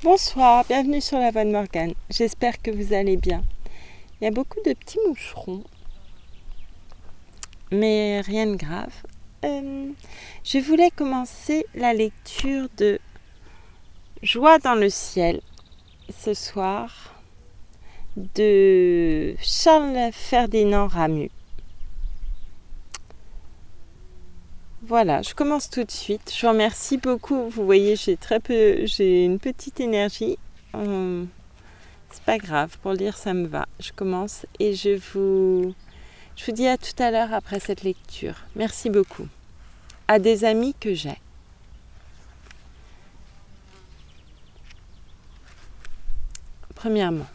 Bonsoir, bienvenue sur la voie de Morgane. J'espère que vous allez bien. Il y a beaucoup de petits moucherons, mais rien de grave. Je voulais commencer la lecture de Joie dans le ciel ce soir de Charles Ferdinand Ramu. Voilà, je commence tout de suite. Je vous remercie beaucoup. Vous voyez, j'ai une petite énergie. C'est pas grave, pour lire ça me va. Je commence et je vous dis à tout à l'heure après cette lecture. Merci beaucoup. À des amis que j'ai. Premièrement,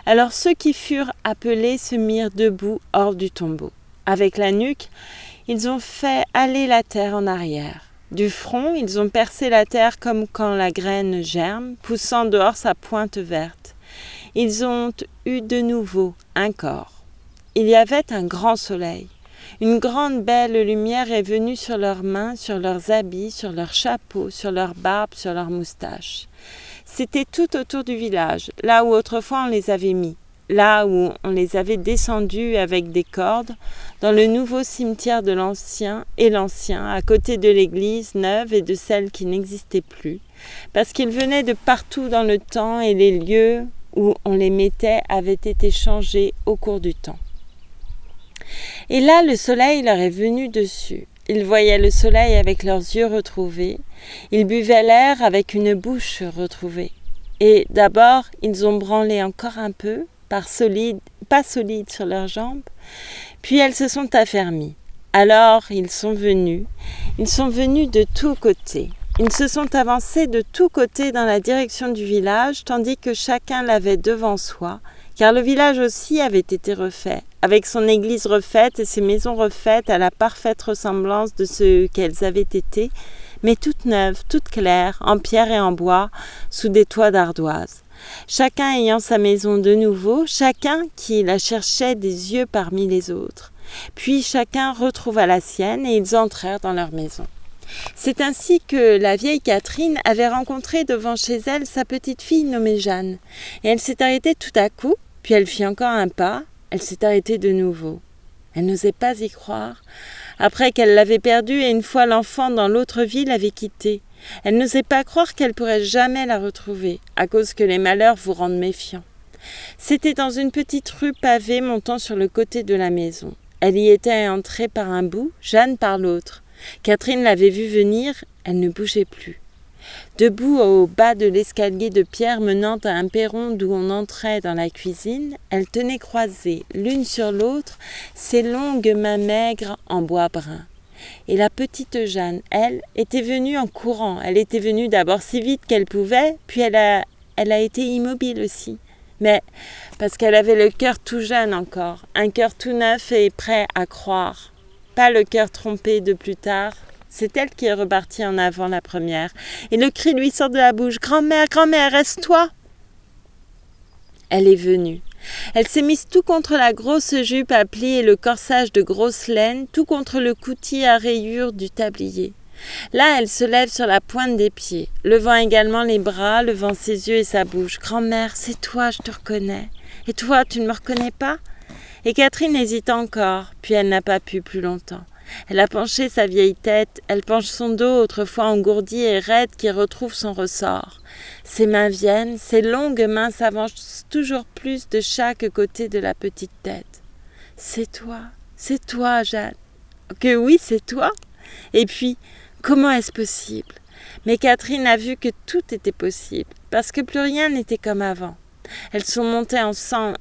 alors ceux qui furent appelés se mirent debout hors du tombeau. Avec la nuque, ils ont fait aller la terre en arrière. Du front, ils ont percé la terre comme quand la graine germe, poussant dehors sa pointe verte. Ils ont eu de nouveau un corps. Il y avait un grand soleil. Une grande belle lumière est venue sur leurs mains, sur leurs habits, sur leurs chapeaux, sur leurs barbes, sur leurs moustaches. C'était tout autour du village, là où autrefois on les avait mis. Là où on les avait descendus avec des cordes, dans le nouveau cimetière de l'ancien, à côté de l'église neuve et de celle qui n'existait plus, parce qu'ils venaient de partout dans le temps et les lieux où on les mettait avaient été changés au cours du temps. Et là, le soleil leur est venu dessus. Ils voyaient le soleil avec leurs yeux retrouvés, ils buvaient l'air avec une bouche retrouvée. Et d'abord, ils ont branlé encore un peu, pas solides sur leurs jambes, puis elles se sont affermies. Alors ils sont venus de tous côtés. Ils se sont avancés de tous côtés dans la direction du village, tandis que chacun l'avait devant soi, car le village aussi avait été refait, avec son église refaite et ses maisons refaites à la parfaite ressemblance de ce qu'elles avaient été, mais toutes neuves, toutes claires, en pierre et en bois, sous des toits d'ardoise. Chacun ayant sa maison de nouveau, chacun qui la cherchait des yeux parmi les autres. Puis chacun retrouva la sienne et ils entrèrent dans leur maison. C'est ainsi que la vieille Catherine avait rencontré devant chez elle sa petite fille nommée Jeanne. Et elle s'est arrêtée tout à coup, puis elle fit encore un pas, elle s'est arrêtée de nouveau. Elle n'osait pas y croire, après qu'elle l'avait perdue et une fois l'enfant dans l'autre vie l'avait quittée. Elle n'osait pas croire qu'elle pourrait jamais la retrouver, à cause que les malheurs vous rendent méfiants. C'était dans une petite rue pavée montant sur le côté de la maison. Elle y était entrée par un bout, Jeanne par l'autre. Catherine l'avait vue venir, elle ne bougeait plus. Debout au bas de l'escalier de pierre menant à un perron d'où on entrait dans la cuisine, elle tenait croisées, l'une sur l'autre, ses longues mains maigres en bois brun. Et la petite Jeanne, elle, était venue en courant. Elle était venue d'abord si vite qu'elle pouvait, puis elle a été immobile aussi. Mais parce qu'elle avait le cœur tout jeune encore, un cœur tout neuf et prêt à croire. Pas le cœur trompé de plus tard. C'est elle qui est repartie en avant la première. Et le cri lui sort de la bouche. « Grand-mère, grand-mère, reste-toi !» Elle est venue. Elle s'est mise tout contre la grosse jupe à plis et le corsage de grosse laine, tout contre le coutil à rayures du tablier. Là, elle se lève sur la pointe des pieds, levant également les bras, levant ses yeux et sa bouche. « Grand-mère, c'est toi, je te reconnais. Et toi, tu ne me reconnais pas ?» Et Catherine hésite encore, puis elle n'a pas pu plus longtemps. Elle a penché sa vieille tête, elle penche son dos, autrefois engourdi et raide, qui retrouve son ressort. Ses mains viennent, ses longues mains s'avancent toujours plus de chaque côté de la petite tête. « C'est toi, Jeanne. »« Que oui, c'est toi. » Et puis, comment est-ce possible ? Mais Catherine a vu que tout était possible, parce que plus rien n'était comme avant. Elles sont montées ensemble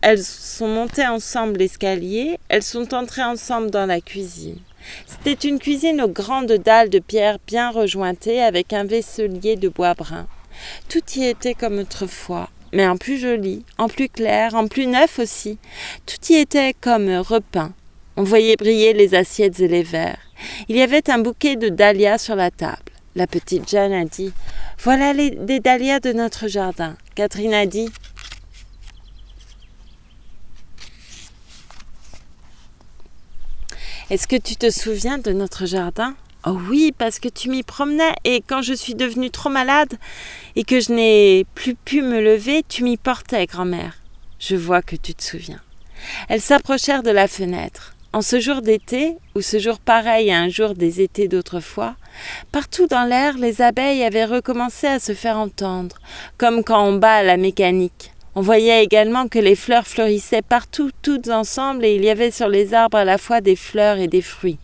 l'escalier, elles sont entrées ensemble dans la cuisine. C'était une cuisine aux grandes dalles de pierre bien rejointées avec un vaisselier de bois brun. Tout y était comme autrefois, mais en plus joli, en plus clair, en plus neuf aussi. Tout y était comme repeint. On voyait briller les assiettes et les verres. Il y avait un bouquet de dahlias sur la table. La petite Jeanne a dit « Voilà des dahlias de notre jardin. » Catherine a dit « Est-ce que tu te souviens de notre jardin ? Oh oui, parce que tu m'y promenais et quand je suis devenue trop malade et que je n'ai plus pu me lever, tu m'y portais, grand-mère. Je vois que tu te souviens. Elles s'approchèrent de la fenêtre. En ce jour d'été, ou ce jour pareil à un jour des étés d'autrefois, partout dans l'air, les abeilles avaient recommencé à se faire entendre, comme quand on bat à la mécanique. On voyait également que les fleurs fleurissaient partout, toutes ensemble, et il y avait sur les arbres à la fois des fleurs et des fruits.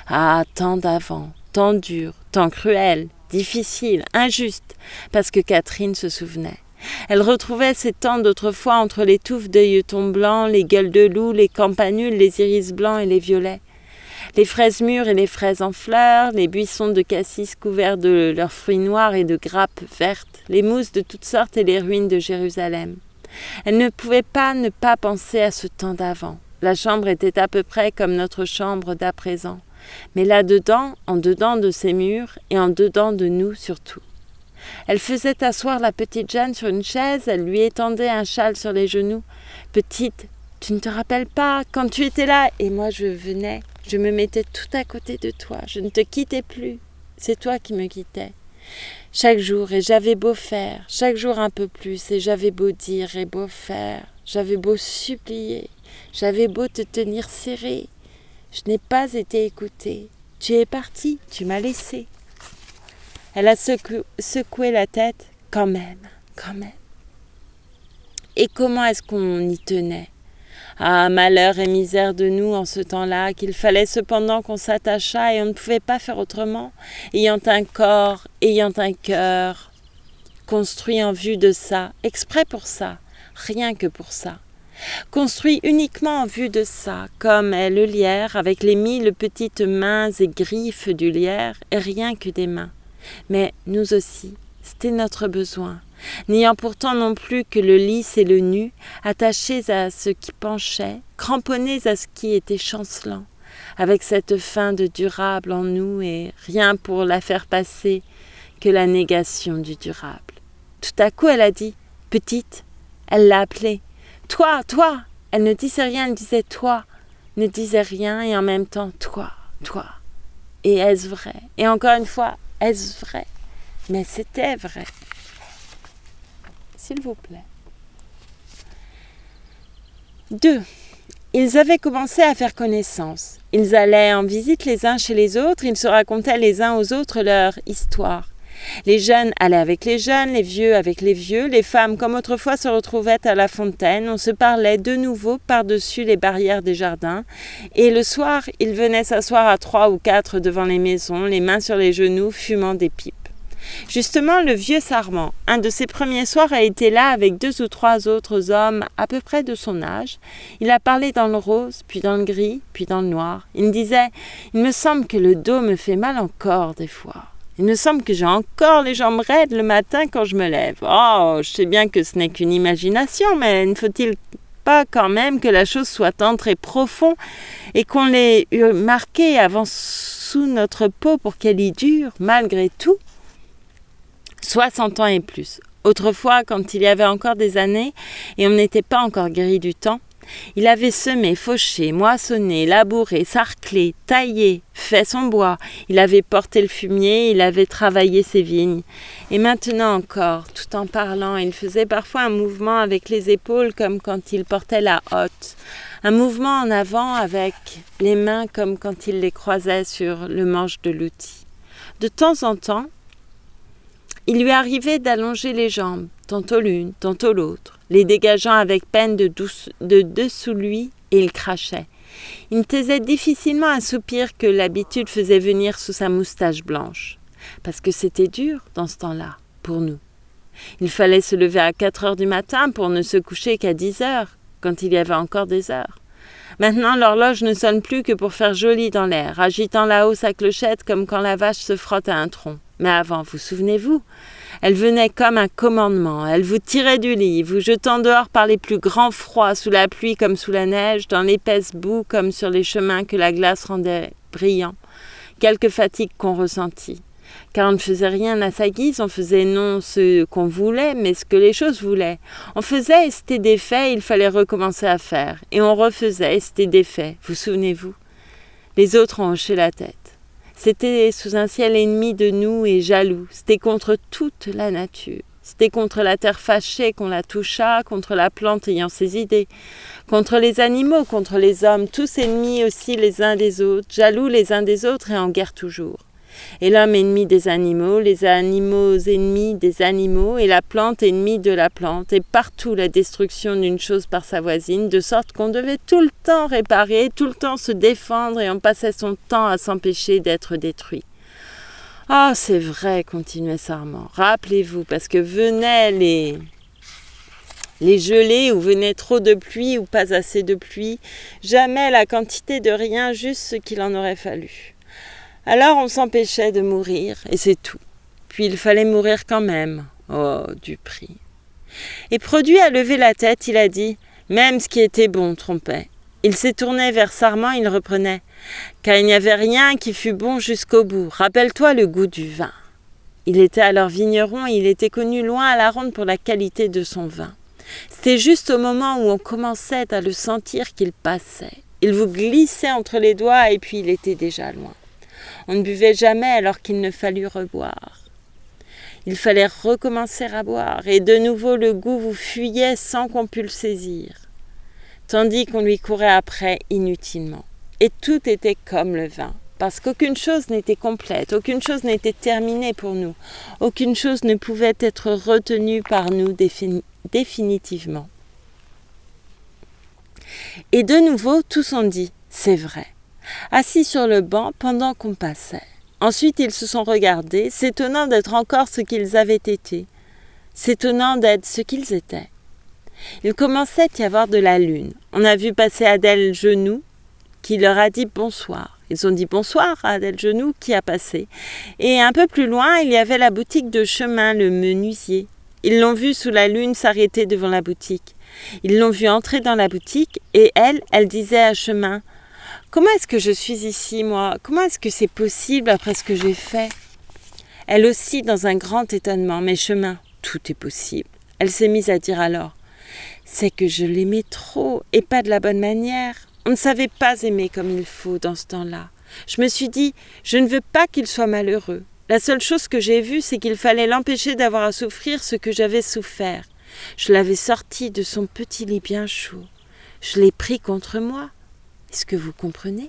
Ah, temps d'avant, temps dur, temps cruel, difficile, injuste, parce que Catherine se souvenait. Elle retrouvait ces temps d'autrefois entre les touffes d'œilletons blancs, les gueules de loup, les campanules, les iris blancs et les violets. Les fraises mûres et les fraises en fleurs, les buissons de cassis couverts de leurs fruits noirs et de grappes vertes, les mousses de toutes sortes et les ruines de Jérusalem. Elle ne pouvait pas ne pas penser à ce temps d'avant. La chambre était à peu près comme notre chambre d'à présent. Mais là-dedans, en dedans de ces murs et en dedans de nous surtout. Elle faisait asseoir la petite Jeanne sur une chaise, elle lui étendait un châle sur les genoux. « Petite, tu ne te rappelles pas, quand tu étais là, et moi je venais, je me mettais tout à côté de toi, je ne te quittais plus, c'est toi qui me quittais. Chaque jour, et j'avais beau faire, chaque jour un peu plus, et j'avais beau dire et beau faire, j'avais beau supplier, j'avais beau te tenir serré, je n'ai pas été écoutée, tu es parti, tu m'as laissé. » Elle a secoué la tête, quand même. Et comment est-ce qu'on y tenait ? Ah, malheur et misère de nous en ce temps-là, qu'il fallait cependant qu'on s'attachât et on ne pouvait pas faire autrement, ayant un corps, ayant un cœur, construit en vue de ça, exprès pour ça, rien que pour ça. Construit uniquement en vue de ça, comme est le lierre, avec les 1000 petites mains et griffes du lierre, et rien que des mains. Mais nous aussi, c'était notre besoin, n'ayant pourtant non plus que le lisse et le nu, attachés à ce qui penchait, cramponnés à ce qui était chancelant, avec cette fin de durable en nous et rien pour la faire passer que la négation du durable. Tout à coup, elle a dit « Petite », elle l'a appelée « Toi ». Elle ne disait rien, elle disait « Toi », ne disait rien et en même temps « Toi ». Et est-ce vrai ? Et encore une fois, est-ce vrai ? Mais c'était vrai. S'il vous plaît. 2. Ils avaient commencé à faire connaissance. Ils allaient en visite les uns chez les autres, ils se racontaient les uns aux autres leur histoire. Les jeunes allaient avec les jeunes, les vieux avec les vieux, les femmes comme autrefois se retrouvaient à la fontaine, on se parlait de nouveau par-dessus les barrières des jardins, et le soir, ils venaient s'asseoir à 3 ou 4 devant les maisons, les mains sur les genoux, fumant des pipes. Justement, le vieux Sarment, un de ses premiers soirs, a été là avec 2 ou 3 autres hommes à peu près de son âge. Il a parlé dans le rose, puis dans le gris, puis dans le noir. Il me disait « Il me semble que le dos me fait mal encore des fois. Il me semble que j'ai encore les jambes raides le matin quand je me lève. Oh, je sais bien que ce n'est qu'une imagination, mais ne faut-il pas quand même que la chose soit tendre et profond et qu'on l'ait marquée avant sous notre peau pour qu'elle y dure, malgré tout ? 60 ans et plus. Autrefois, quand il y avait encore des années et on n'était pas encore guéri du temps, il avait semé, fauché, moissonné, labouré, sarclé, taillé, fait son bois. Il avait porté le fumier, il avait travaillé ses vignes. Et maintenant encore, tout en parlant, il faisait parfois un mouvement avec les épaules comme quand il portait la hotte. Un mouvement en avant avec les mains comme quand il les croisait sur le manche de l'outil. De temps en temps, il lui arrivait d'allonger les jambes, tantôt l'une, tantôt l'autre, les dégageant avec peine de dessous lui, et il crachait. Il taisait difficilement un soupir que l'habitude faisait venir sous sa moustache blanche. Parce que c'était dur dans ce temps-là, pour nous. Il fallait se lever à 4 heures du matin pour ne se coucher qu'à 10 heures, quand il y avait encore des heures. Maintenant, l'horloge ne sonne plus que pour faire joli dans l'air, agitant là-haut sa clochette comme quand la vache se frotte à un tronc. Mais avant, vous souvenez-vous, elle venait comme un commandement, elle vous tirait du lit, vous jetant dehors par les plus grands froids, sous la pluie comme sous la neige, dans l'épaisse boue comme sur les chemins que la glace rendait brillants, quelque fatigue qu'on ressentit. Car on ne faisait rien à sa guise, on faisait non ce qu'on voulait, mais ce que les choses voulaient. On faisait et c'était défait, il fallait recommencer à faire. Et on refaisait et c'était défait, vous souvenez-vous ? Les autres ont hoché la tête. C'était sous un ciel ennemi de nous et jaloux. C'était contre toute la nature. C'était contre la terre fâchée qu'on la toucha, contre la plante ayant ses idées, contre les animaux, contre les hommes, tous ennemis aussi les uns des autres, jaloux les uns des autres et en guerre toujours. Et l'homme ennemi des animaux, les animaux ennemis des animaux, et la plante ennemie de la plante, et partout la destruction d'une chose par sa voisine, de sorte qu'on devait tout le temps réparer, tout le temps se défendre, et on passait son temps à s'empêcher d'être détruit. Ah, c'est vrai, continuait Sarment. Rappelez-vous, parce que venaient les gelées, ou venait trop de pluie, ou pas assez de pluie, jamais la quantité de rien, juste ce qu'il en aurait fallu. Alors on s'empêchait de mourir, et c'est tout. Puis il fallait mourir quand même. Oh, du prix. Et produit à lever la tête, il a dit « Même ce qui était bon trompait ». Il s'est tourné vers Sarment, il reprenait « Car il n'y avait rien qui fût bon jusqu'au bout. Rappelle-toi le goût du vin. » Il était alors vigneron et il était connu loin à la ronde pour la qualité de son vin. C'était juste au moment où on commençait à le sentir qu'il passait. Il vous glissait entre les doigts et puis il était déjà loin. On ne buvait jamais alors qu'il ne fallut reboire. Il fallait recommencer à boire, et de nouveau le goût vous fuyait sans qu'on pût le saisir, tandis qu'on lui courait après inutilement. Et tout était comme le vin, parce qu'aucune chose n'était complète, aucune chose n'était terminée pour nous, aucune chose ne pouvait être retenue par nous définitivement. Et de nouveau, tous ont dit « c'est vrai ». Assis sur le banc pendant qu'on passait. Ensuite, ils se sont regardés, s'étonnant d'être encore ce qu'ils avaient été, s'étonnant d'être ce qu'ils étaient. Il commençait à y avoir de la lune. On a vu passer Adèle Genoux, qui leur a dit bonsoir. Ils ont dit bonsoir à Adèle Genoux, qui a passé. Et un peu plus loin, il y avait la boutique de Chemin, le menuisier. Ils l'ont vu sous la lune s'arrêter devant la boutique. Ils l'ont vu entrer dans la boutique, et elle disait à Chemin « Comment est-ce que je suis ici, moi? Comment est-ce que c'est possible après ce que j'ai fait ?» Elle aussi dans un grand étonnement. « Mais Chemin, tout est possible. » Elle s'est mise à dire alors « C'est que je l'aimais trop et pas de la bonne manière. On ne savait pas aimer comme il faut dans ce temps-là. Je me suis dit, je ne veux pas qu'il soit malheureux. La seule chose que j'ai vue, c'est qu'il fallait l'empêcher d'avoir à souffrir ce que j'avais souffert. Je l'avais sorti de son petit lit bien chaud. Je l'ai pris contre moi. Est-ce que vous comprenez ?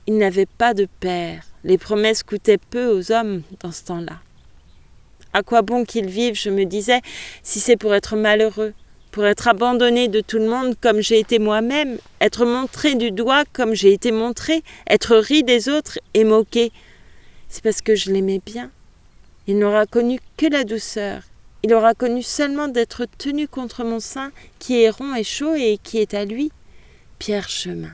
Il n'avait pas de père. Les promesses coûtaient peu aux hommes dans ce temps-là. À quoi bon qu'ils vivent, je me disais, si c'est pour être malheureux, pour être abandonné de tout le monde comme j'ai été moi-même, être montré du doigt comme j'ai été montré, être ri des autres et moqué. C'est parce que je l'aimais bien. Il n'aura connu que la douceur. Il aura connu seulement d'être tenu contre mon sein qui est rond et chaud et qui est à lui. Pierre Chemin.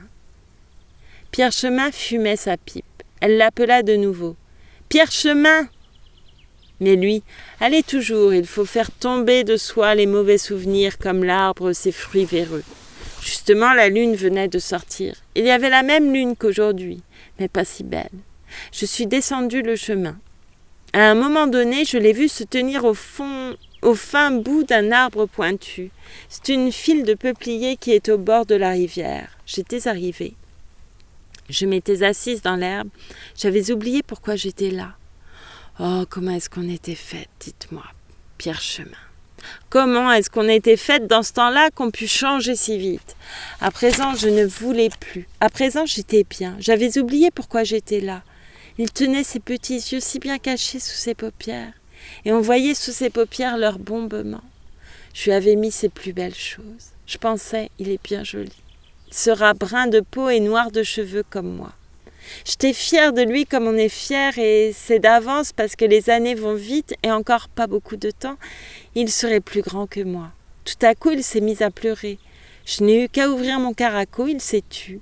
Pierre Chemin fumait sa pipe. Elle l'appela de nouveau. « Pierre Chemin !» Mais lui, allez toujours, il faut faire tomber de soi les mauvais souvenirs comme l'arbre ses fruits véreux. Justement, la lune venait de sortir. Il y avait la même lune qu'aujourd'hui, mais pas si belle. Je suis descendue le chemin. À un moment donné, je l'ai vu se tenir au fin bout d'un arbre pointu. C'est une file de peupliers qui est au bord de la rivière. J'étais arrivée. Je m'étais assise dans l'herbe. J'avais oublié pourquoi j'étais là. Oh, comment est-ce qu'on était faites, dites-moi, Pierre Chemin. Comment est-ce qu'on était faites dans ce temps-là qu'on put changer si vite ? À présent, je ne voulais plus. À présent, j'étais bien. J'avais oublié pourquoi j'étais là. Il tenait ses petits yeux si bien cachés sous ses paupières. Et on voyait sous ses paupières leur bombement. Je lui avais mis ses plus belles choses. Je pensais, il est bien joli. Il sera brun de peau et noir de cheveux comme moi. J'étais fière de lui comme on est fier, et c'est d'avance parce que les années vont vite et encore pas beaucoup de temps. Il serait plus grand que moi. Tout à coup, il s'est mis à pleurer. Je n'ai eu qu'à ouvrir mon caraco, il s'est tu.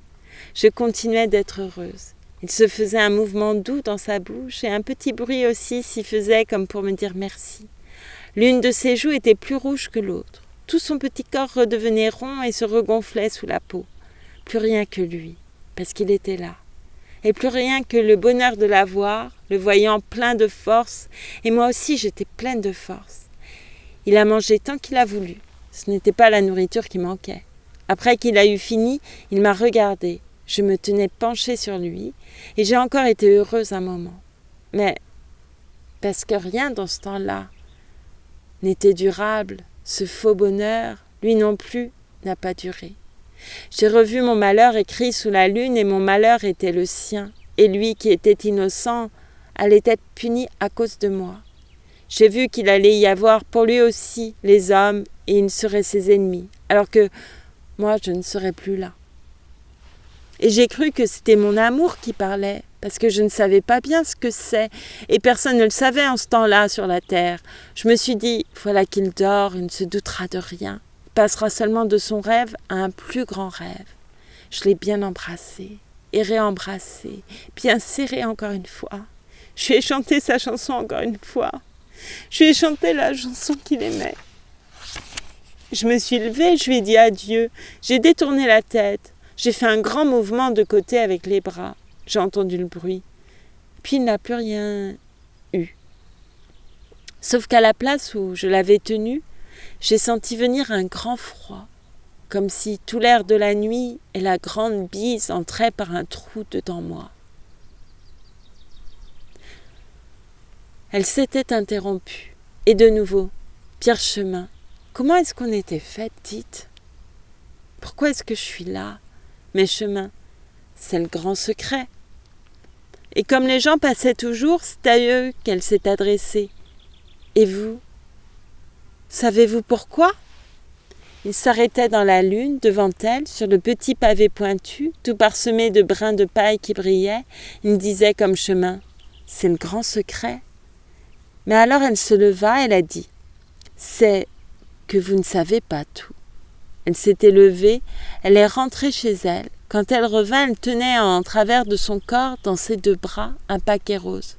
Je continuais d'être heureuse. Il se faisait un mouvement doux dans sa bouche et un petit bruit aussi s'y faisait comme pour me dire merci. L'une de ses joues était plus rouge que l'autre. Tout son petit corps redevenait rond et se regonflait sous la peau. Plus rien que lui, parce qu'il était là. Et plus rien que le bonheur de la voir, le voyant plein de force, et moi aussi j'étais pleine de force. Il a mangé tant qu'il a voulu. Ce n'était pas la nourriture qui manquait. Après qu'il a eu fini, il m'a regardée. Je me tenais penchée sur lui et j'ai encore été heureuse un moment. Mais parce que rien dans ce temps-là n'était durable, ce faux bonheur, lui non plus, n'a pas duré. J'ai revu mon malheur écrit sous la lune et mon malheur était le sien. Et lui qui était innocent allait être puni à cause de moi. J'ai vu qu'il allait y avoir pour lui aussi les hommes et ils seraient ses ennemis, alors que moi je ne serais plus là. Et j'ai cru que c'était mon amour qui parlait, parce que je ne savais pas bien ce que c'est, et personne ne le savait en ce temps-là sur la terre. Je me suis dit, voilà qu'il dort, il ne se doutera de rien. Il passera seulement de son rêve à un plus grand rêve. Je l'ai bien embrassé, et réembrassé, bien serré encore une fois. Je lui ai chanté sa chanson encore une fois. Je lui ai chanté la chanson qu'il aimait. Je me suis levée, je lui ai dit adieu. J'ai détourné la tête. J'ai fait un grand mouvement de côté avec les bras. J'ai entendu le bruit. Puis il n'a plus rien eu. Sauf qu'à la place où je l'avais tenu, j'ai senti venir un grand froid, comme si tout l'air de la nuit et la grande bise entraient par un trou dedans moi. Elle s'était interrompue. Et de nouveau, pire chemin. Comment est-ce qu'on était fait, dites ? Pourquoi est-ce que je suis là ? Mes chemins, c'est le grand secret. Et comme les gens passaient toujours, c'est à eux qu'elle s'est adressée. Et vous ? Savez-vous pourquoi ? Il s'arrêtait dans la lune, devant elle, sur le petit pavé pointu, tout parsemé de brins de paille qui brillaient. Il disait comme chemin, c'est le grand secret. Mais alors elle se leva, elle a dit, c'est que vous ne savez pas tout. Elle s'était levée, elle est rentrée chez elle. Quand elle revint, elle tenait en travers de son corps, dans ses deux bras, un paquet rose.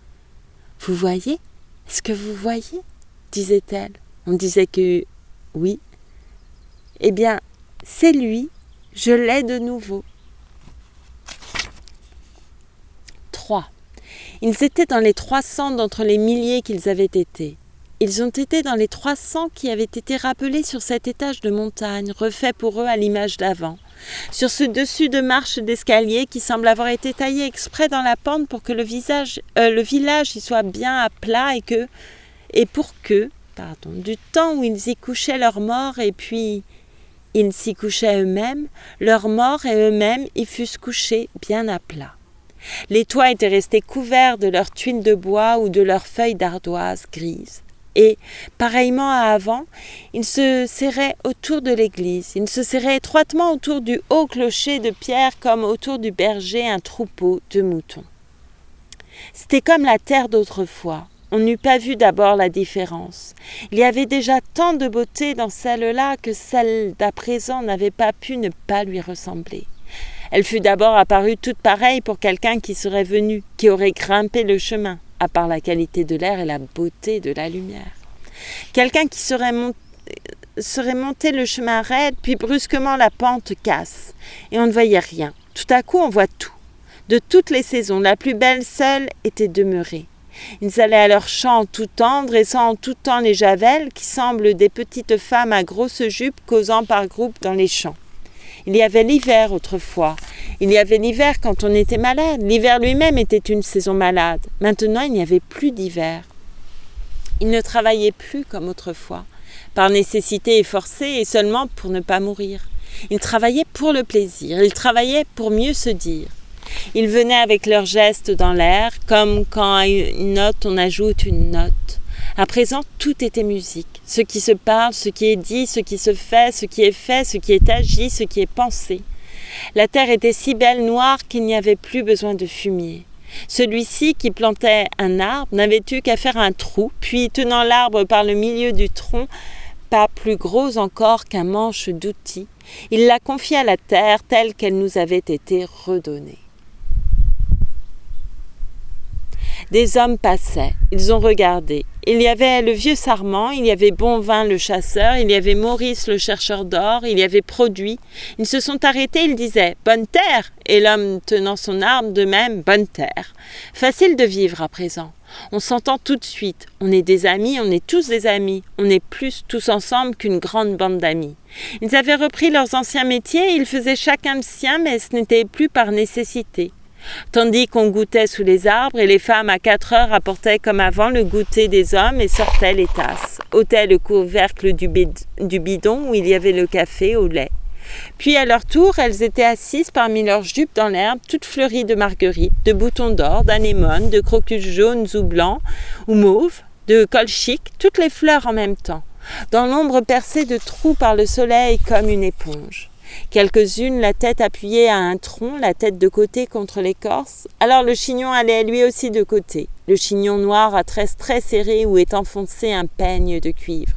« Vous voyez ? Est-ce que vous voyez ?» disait-elle. On disait que oui. Eh bien, c'est lui, je l'ai de nouveau. 3. Ils étaient dans les 300 d'entre les milliers qu'ils avaient été. Ils ont été dans les 300 qui avaient été rappelés sur cet étage de montagne, refait pour eux à l'image d'avant, sur ce dessus de marche d'escalier qui semble avoir été taillé exprès dans la pente pour que le village y soit bien à plat et pour que, du temps où ils y couchaient leurs morts et puis ils s'y couchaient eux-mêmes, leurs morts et eux-mêmes y fussent couchés bien à plat. Les toits étaient restés couverts de leurs tuiles de bois ou de leurs feuilles d'ardoise grises. Et, pareillement à avant, ils se serraient autour de l'église. Ils se serraient étroitement autour du haut clocher de pierre comme autour du berger un troupeau de moutons. C'était comme la terre d'autrefois. On n'eût pas vu d'abord la différence. Il y avait déjà tant de beauté dans celle-là que celle d'à présent n'avait pas pu ne pas lui ressembler. Elle fut d'abord apparue toute pareille pour quelqu'un qui serait venu, qui aurait grimpé le chemin, à part la qualité de l'air et la beauté de la lumière. Quelqu'un qui serait monté le chemin raide, puis brusquement la pente casse, et on ne voyait rien. Tout à coup, on voit tout. De toutes les saisons, la plus belle seule était demeurée. Ils allaient à leur champ en tout temps, dressant en tout temps les javelles, qui semblent des petites femmes à grosses jupes causant par groupes dans les champs. Il y avait l'hiver autrefois. Il y avait l'hiver quand on était malade. L'hiver lui-même était une saison malade. Maintenant, il n'y avait plus d'hiver. Ils ne travaillaient plus comme autrefois, par nécessité et forcée, et seulement pour ne pas mourir. Ils travaillaient pour le plaisir. Ils travaillaient pour mieux se dire. Ils venaient avec leurs gestes dans l'air, comme quand à une note on ajoute une note. À présent, tout était musique. Ce qui se parle, ce qui est dit, ce qui se fait, ce qui est fait, ce qui est agi, ce qui est pensé. La terre était si belle noire qu'il n'y avait plus besoin de fumier. Celui-ci qui plantait un arbre n'avait eu qu'à faire un trou, puis tenant l'arbre par le milieu du tronc, pas plus gros encore qu'un manche d'outil, il la confiait à la terre telle qu'elle nous avait été redonnée. Des hommes passaient, ils ont regardé. Il y avait le vieux Sarment, il y avait Bonvin le chasseur, il y avait Maurice le chercheur d'or, il y avait Produit. Ils se sont arrêtés, ils disaient « Bonne terre !» et l'homme tenant son arme de même « Bonne terre !» Facile de vivre à présent. On s'entend tout de suite. On est des amis, on est tous des amis. On est plus tous ensemble qu'une grande bande d'amis. Ils avaient repris leurs anciens métiers, ils faisaient chacun le sien, mais ce n'était plus par nécessité. Tandis qu'on goûtait sous les arbres et les femmes à 4 heures apportaient comme avant le goûter des hommes et sortaient les tasses, ôtaient le couvercle du bidon où il y avait le café au lait. Puis à leur tour, elles étaient assises parmi leurs jupes dans l'herbe, toutes fleuries de marguerites, de boutons d'or, d'anémones, de crocus jaunes ou blancs ou mauves, de colchiques, toutes les fleurs en même temps, dans l'ombre percée de trous par le soleil comme une éponge. Quelques-unes, la tête appuyée à un tronc, la tête de côté contre l'écorce. Alors le chignon allait lui aussi de côté, le chignon noir à tresses très serrées où est enfoncé un peigne de cuivre.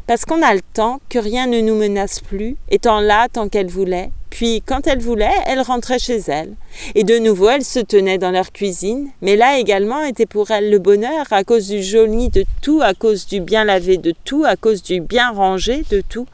Parce qu'on a le temps, que rien ne nous menace plus, étant là tant qu'elle voulait, puis quand elle voulait, elle rentrait chez elle. Et de nouveau, elle se tenait dans leur cuisine, mais là également était pour elle le bonheur, à cause du joli de tout, à cause du bien lavé de tout, à cause du bien rangé de tout.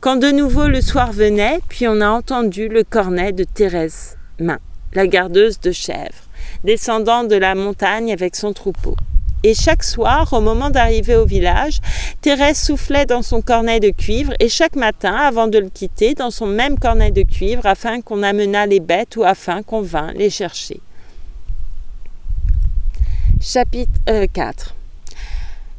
Quand de nouveau le soir venait, puis on a entendu le cornet de Thérèse Main, la gardeuse de chèvres, descendant de la montagne avec son troupeau. Et chaque soir, au moment d'arriver au village, Thérèse soufflait dans son cornet de cuivre et chaque matin, avant de le quitter, dans son même cornet de cuivre, afin qu'on amenât les bêtes ou afin qu'on vînt les chercher. Chapitre 4.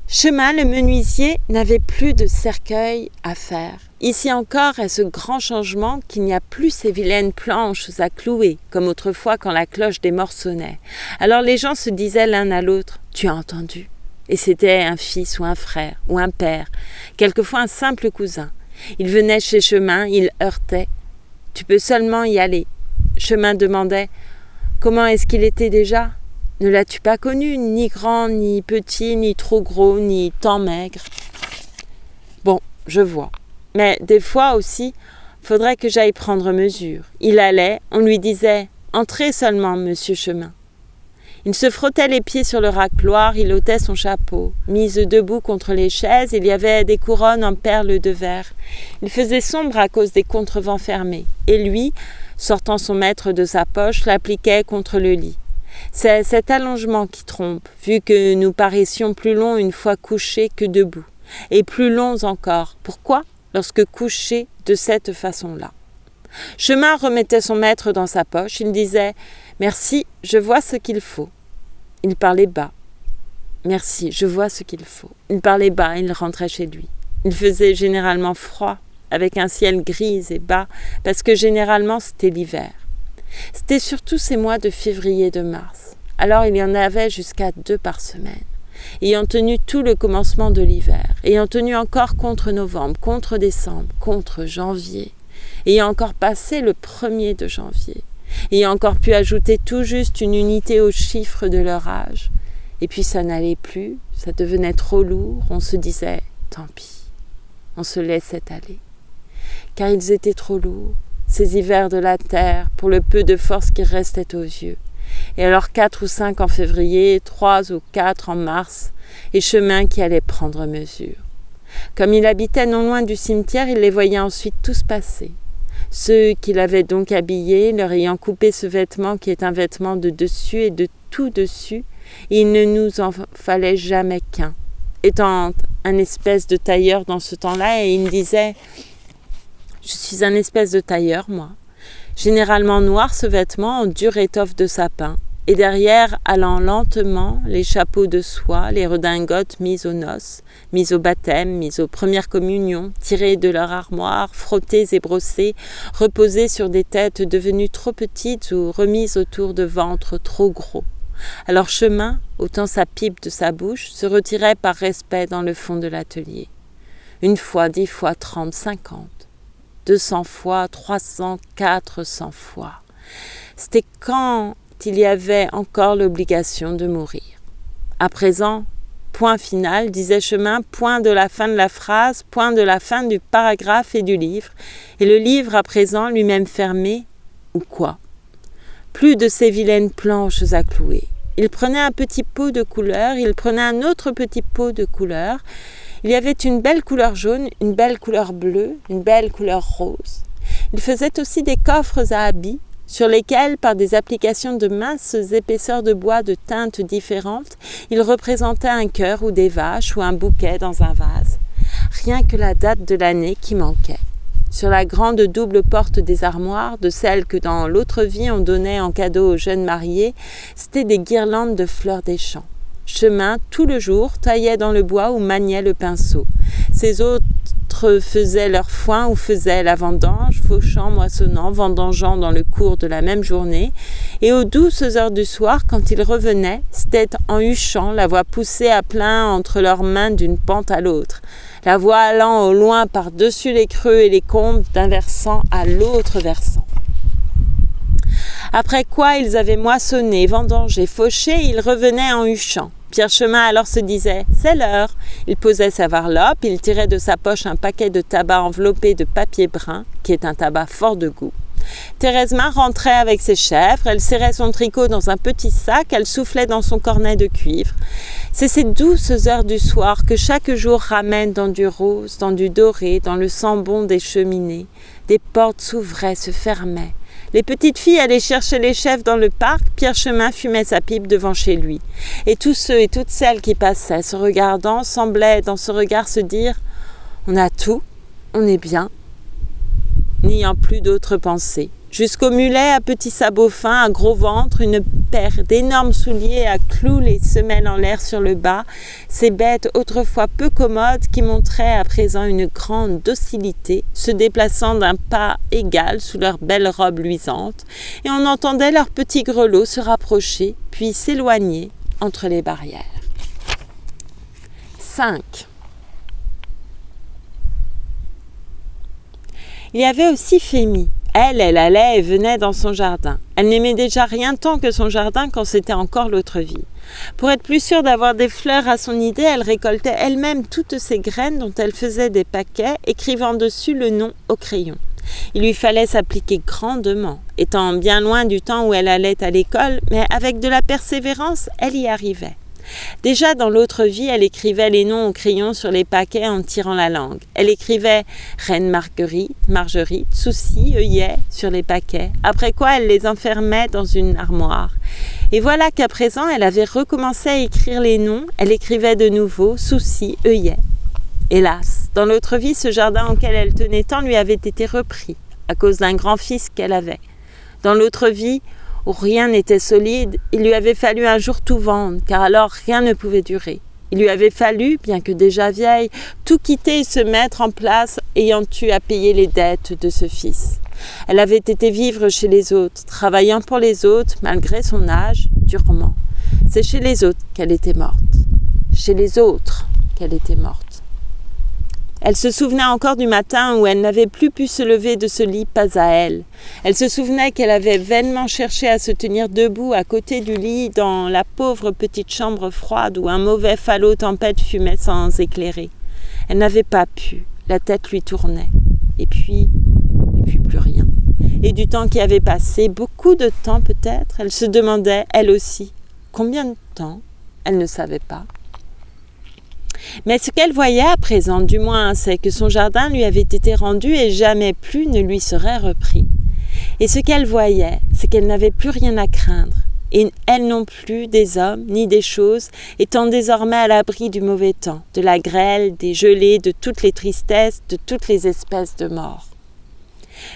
Chemin, le menuisier n'avait plus de cercueil à faire. Ici encore est ce grand changement qu'il n'y a plus ces vilaines planches à clouer, comme autrefois quand la cloche des morts sonnait. Alors les gens se disaient l'un à l'autre « Tu as entendu ?» Et c'était un fils ou un frère ou un père, quelquefois un simple cousin. Il venait chez Chemin, il heurtait « Tu peux seulement y aller ?» Chemin demandait « Comment est-ce qu'il était déjà ? Ne l'as-tu pas connu, ni grand, ni petit, ni trop gros, ni tant maigre ?» Bon, je vois. Mais des fois aussi, faudrait que j'aille prendre mesure. Il allait, on lui disait « Entrez seulement, monsieur Chemin ». Il se frottait les pieds sur le racloir, il ôtait son chapeau. Mise debout contre les chaises, il y avait des couronnes en perles de verre. Il faisait sombre à cause des contrevents fermés. Et lui, sortant son mètre de sa poche, l'appliquait contre le lit. C'est cet allongement qui trompe, vu que nous paraissions plus longs une fois couchés que debout. Et plus longs encore. Pourquoi ? Lorsque couché de cette façon-là. Chemin remettait son maître dans sa poche, il disait « Merci, je vois ce qu'il faut ». Il parlait bas. « Merci, je vois ce qu'il faut ». Il parlait bas, il rentrait chez lui. Il faisait généralement froid, avec un ciel gris et bas, parce que généralement c'était l'hiver. C'était surtout ces mois de février et de mars. Alors il y en avait jusqu'à 2 par semaine. Ayant tenu tout le commencement de l'hiver, ayant tenu encore contre novembre, contre décembre, contre janvier, ayant encore passé le 1er de janvier, ayant encore pu ajouter tout juste une unité au chiffre de leur âge. Et puis ça n'allait plus, ça devenait trop lourd, on se disait « tant pis », on se laissait aller. Car ils étaient trop lourds, ces hivers de la terre, pour le peu de force qui restait aux yeux. Et alors 4 ou 5 en février, 3 ou 4 en mars, et Chemin qui allait prendre mesure. Comme il habitait non loin du cimetière, il les voyait ensuite tous passer. Ceux qui l'avaient donc habillé, leur ayant coupé ce vêtement qui est un vêtement de dessus et de tout dessus, et il ne nous en fallait jamais qu'un. Étant un espèce de tailleur dans ce temps-là, et il me disait « Je suis un espèce de tailleur, moi. » Généralement noir ce vêtement en dure étoffe de sapin, et derrière allant lentement les chapeaux de soie, les redingotes mises aux noces, mises au baptême, mises aux premières communions, tirées de leur armoire, frottées et brossées, reposées sur des têtes devenues trop petites ou remises autour de ventres trop gros. Alors Chemin, ôtant sa pipe de sa bouche, se retirait par respect dans le fond de l'atelier. 1 fois, 10 fois, 30, 50. 200 fois, 300, 400 fois. C'était quand il y avait encore l'obligation de mourir. À présent, point final, disait Chemin, point de la fin de la phrase, point de la fin du paragraphe et du livre, et le livre à présent lui-même fermé, ou quoi ? Plus de ces vilaines planches à clouer. Il prenait un petit pot de couleur, il prenait un autre petit pot de couleur. Il y avait une belle couleur jaune, une belle couleur bleue, une belle couleur rose. Il faisait aussi des coffres à habits, sur lesquels, par des applications de minces épaisseurs de bois de teintes différentes, il représentait un cœur ou des vaches ou un bouquet dans un vase. Rien que la date de l'année qui manquait. Sur la grande double porte des armoires, de celles que dans l'autre vie on donnait en cadeau aux jeunes mariés, c'étaient des guirlandes de fleurs des champs. Chemin, tout le jour, taillait dans le bois ou maniait le pinceau. Ces autres faisaient leur foin ou faisaient la vendange, fauchant, moissonnant, vendangeant dans le cours de la même journée. Et aux douces heures du soir, quand ils revenaient, c'était en huchant, la voix poussée à plein entre leurs mains d'une pente à l'autre. La voix allant au loin par-dessus les creux et les combes d'un versant à l'autre versant. Après quoi ils avaient moissonné, vendangé, fauché, ils revenaient en huchant. Pierre Chemin alors se disait « C'est l'heure ». Il posait sa varlope, il tirait de sa poche un paquet de tabac enveloppé de papier brun, qui est un tabac fort de goût. Thérèse Main rentrait avec ses chèvres, elle serrait son tricot dans un petit sac, elle soufflait dans son cornet de cuivre. C'est ces douces heures du soir que chaque jour ramènent dans du rose, dans du doré, dans le sang bon des cheminées. Des portes s'ouvraient, se fermaient. Les petites filles allaient chercher les chèvres dans le parc, Pierre Chemin fumait sa pipe devant chez lui. Et tous ceux et toutes celles qui passaient, se regardant, semblaient dans ce regard se dire « On a tout, on est bien », n'ayant plus d'autres pensées. Jusqu'au mulet à petits sabots fins, à gros ventre, une paire d'énormes souliers à clous, les semelles en l'air sur le bas, ces bêtes autrefois peu commodes qui montraient à présent une grande docilité, se déplaçant d'un pas égal sous leurs belles robes luisantes, et on entendait leurs petits grelots se rapprocher, puis s'éloigner entre les barrières. 5. Il y avait aussi Fémie. Elle allait et venait dans son jardin. Elle n'aimait déjà rien tant que son jardin quand c'était encore l'autre vie. Pour être plus sûre d'avoir des fleurs à son idée, elle récoltait elle-même toutes ces graines dont elle faisait des paquets, écrivant dessus le nom au crayon. Il lui fallait s'appliquer grandement, étant bien loin du temps où elle allait à l'école, mais avec de la persévérance, elle y arrivait. Déjà dans l'autre vie, elle écrivait les noms au crayon sur les paquets en tirant la langue. Elle écrivait Reine Marguerite, Souci, œillet sur les paquets, après quoi elle les enfermait dans une armoire. Et voilà qu'à présent, elle avait recommencé à écrire les noms, elle écrivait de nouveau Souci, œillet. Hélas, dans l'autre vie, ce jardin auquel elle tenait tant lui avait été repris, à cause d'un grand-fils qu'elle avait. Dans l'autre vie, où rien n'était solide, il lui avait fallu un jour tout vendre, car alors rien ne pouvait durer. Il lui avait fallu, bien que déjà vieille, tout quitter et se mettre en place, ayant eu à payer les dettes de ce fils. Elle avait été vivre chez les autres, travaillant pour les autres, malgré son âge, durement. C'est chez les autres qu'elle était morte. Chez les autres qu'elle était morte. Elle se souvenait encore du matin où elle n'avait plus pu se lever de ce lit pas à elle. Elle se souvenait qu'elle avait vainement cherché à se tenir debout à côté du lit dans la pauvre petite chambre froide où un mauvais falot tempête fumait sans éclairer. Elle n'avait pas pu, la tête lui tournait. Et puis plus rien. Et du temps qui avait passé, beaucoup de temps peut-être, elle se demandait, elle aussi, combien de temps? Elle ne savait pas. Mais ce qu'elle voyait à présent, du moins, c'est que son jardin lui avait été rendu et jamais plus ne lui serait repris. Et ce qu'elle voyait, c'est qu'elle n'avait plus rien à craindre, et elle non plus des hommes ni des choses, étant désormais à l'abri du mauvais temps, de la grêle, des gelées, de toutes les tristesses, de toutes les espèces de morts.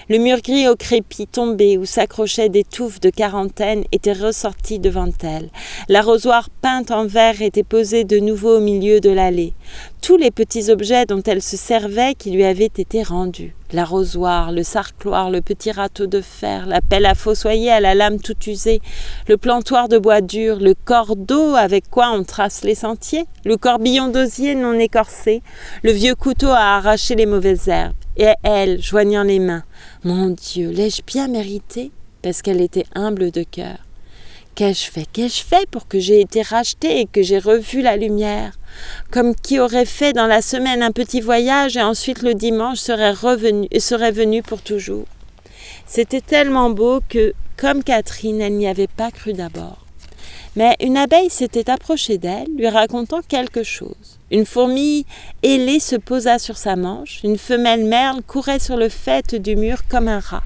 Le mur gris au crépi tombé où s'accrochaient des touffes de quarantaine était ressorti devant elle. L'arrosoir peint en vert était posé de nouveau au milieu de l'allée. Tous les petits objets dont elle se servait qui lui avaient été rendus. L'arrosoir, le sarcloir, le petit râteau de fer, la pelle à fossoyer à la lame toute usée, le plantoir de bois dur, le cordeau avec quoi on trace les sentiers, le corbillon d'osier non écorcé, le vieux couteau à arracher les mauvaises herbes. Et elle, joignant les mains, « Mon Dieu, l'ai-je bien mérité ?» parce qu'elle était humble de cœur. Qu'ai-je fait pour que j'ai été rachetée et que j'ai revu la lumière? Comme qui aurait fait dans la semaine un petit voyage et ensuite le dimanche serait venu pour toujours. C'était tellement beau que, comme Catherine, elle n'y avait pas cru d'abord. Mais une abeille s'était approchée d'elle, lui racontant quelque chose. Une fourmi ailée se posa sur sa manche, une femelle merle courait sur le faîte du mur comme un rat.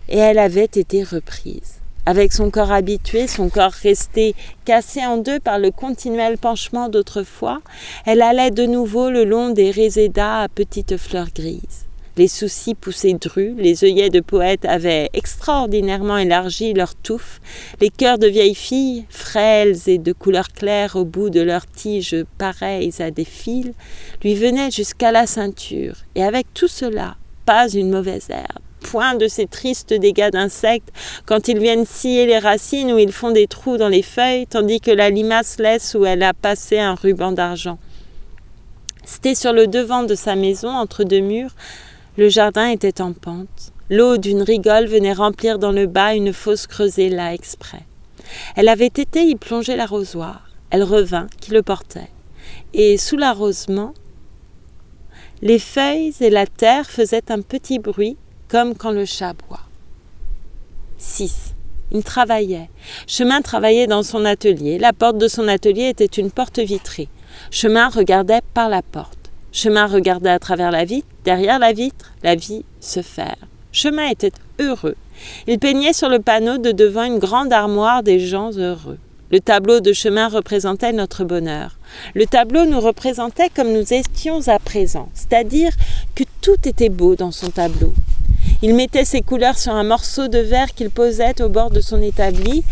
et elle avait été reprise. Avec son corps habitué, son corps resté cassé en deux par le continuel penchement d'autrefois, elle allait de nouveau le long des résédas à petites fleurs grises. Les soucis poussaient drus, les œillets de poète avaient extraordinairement élargi leurs touffes, les cœurs de vieilles filles, frêles et de couleur claire au bout de leurs tiges pareilles à des fils, lui venaient jusqu'à la ceinture, et avec tout cela, pas une mauvaise herbe. Point de ces tristes dégâts d'insectes quand ils viennent scier les racines ou ils font des trous dans les feuilles, tandis que la limace laisse où elle a passé un ruban d'argent. C'était sur le devant de sa maison, entre deux murs. Le jardin était en pente. L'eau d'une rigole venait remplir dans le bas une fosse creusée là exprès. Elle avait été y plonger l'arrosoir. Elle revint, qui le portait. Et sous l'arrosement, les feuilles et la terre faisaient un petit bruit, comme quand le chat boit. 6. Il travaillait. Chemin travaillait dans son atelier. La porte de son atelier était une porte vitrée. Chemin regardait par la porte. Chemin regardait à travers la vitre. Derrière la vitre, la vie se faire. Chemin était heureux. Il peignait sur le panneau de devant une grande armoire des gens heureux. Le tableau de Chemin représentait notre bonheur. Le tableau nous représentait comme nous étions à présent, c'est-à-dire que tout était beau dans son tableau. Il mettait ses couleurs sur un morceau de verre qu'il posait au bord de son établi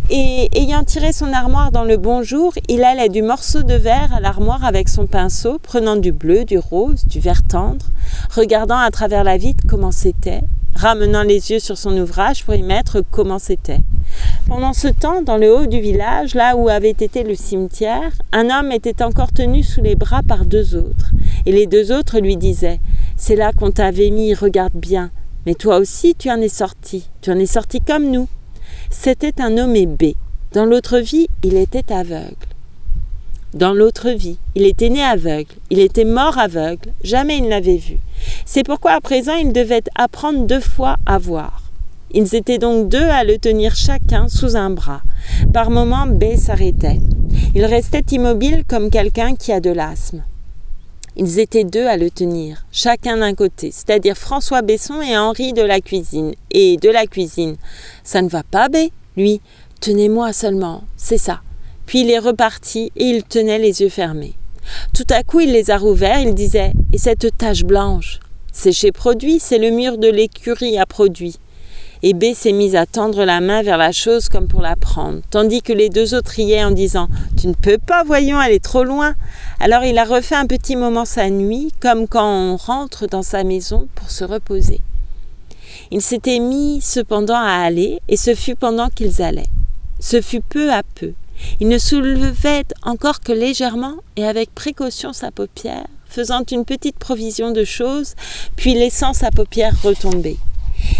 et, ayant tiré son armoire dans le bon jour, il allait du morceau de verre à l'armoire avec son pinceau, prenant du bleu, du rose, du vert tendre, regardant à travers la vitre comment c'était, ramenant les yeux sur son ouvrage pour y mettre comment c'était. Pendant ce temps, dans le haut du village, là où avait été le cimetière, un homme était encore tenu sous les bras par deux autres. Et les deux autres lui disaient « C'est là qu'on t'avait mis, regarde bien. Mais toi aussi, tu en es sorti comme nous. » C'était un nommé B. Dans l'autre vie, il était aveugle. Dans l'autre vie, il était né aveugle, il était mort aveugle, jamais il n'avait vu. C'est pourquoi à présent, il devait apprendre 2 fois à voir. Ils étaient donc 2 à le tenir chacun sous un bras. Par moments, B s'arrêtait. Il restait immobile comme quelqu'un qui a de l'asthme. Ils étaient 2 à le tenir, chacun d'un côté, c'est-à-dire François Besson et Henri de la Cuisine. Et de la Cuisine, « Ça ne va pas, B ?» Lui, « Tenez-moi seulement, c'est ça. » Puis il est reparti et il tenait les yeux fermés. Tout à coup, il les a rouverts, il disait « Et cette tache blanche ?»« C'est chez Produit, c'est le mur de l'écurie à Produit. » Et B s'est mise à tendre la main vers la chose comme pour la prendre, tandis que les 2 autres riaient en disant « Tu ne peux pas, voyons, elle est trop loin !» Alors il a refait un petit moment sa nuit, comme quand on rentre dans sa maison pour se reposer. Il s'était mis cependant à aller, et ce fut pendant qu'ils allaient. Ce fut peu à peu. Il ne soulevait encore que légèrement et avec précaution sa paupière, faisant une petite provision de choses, puis laissant sa paupière retomber.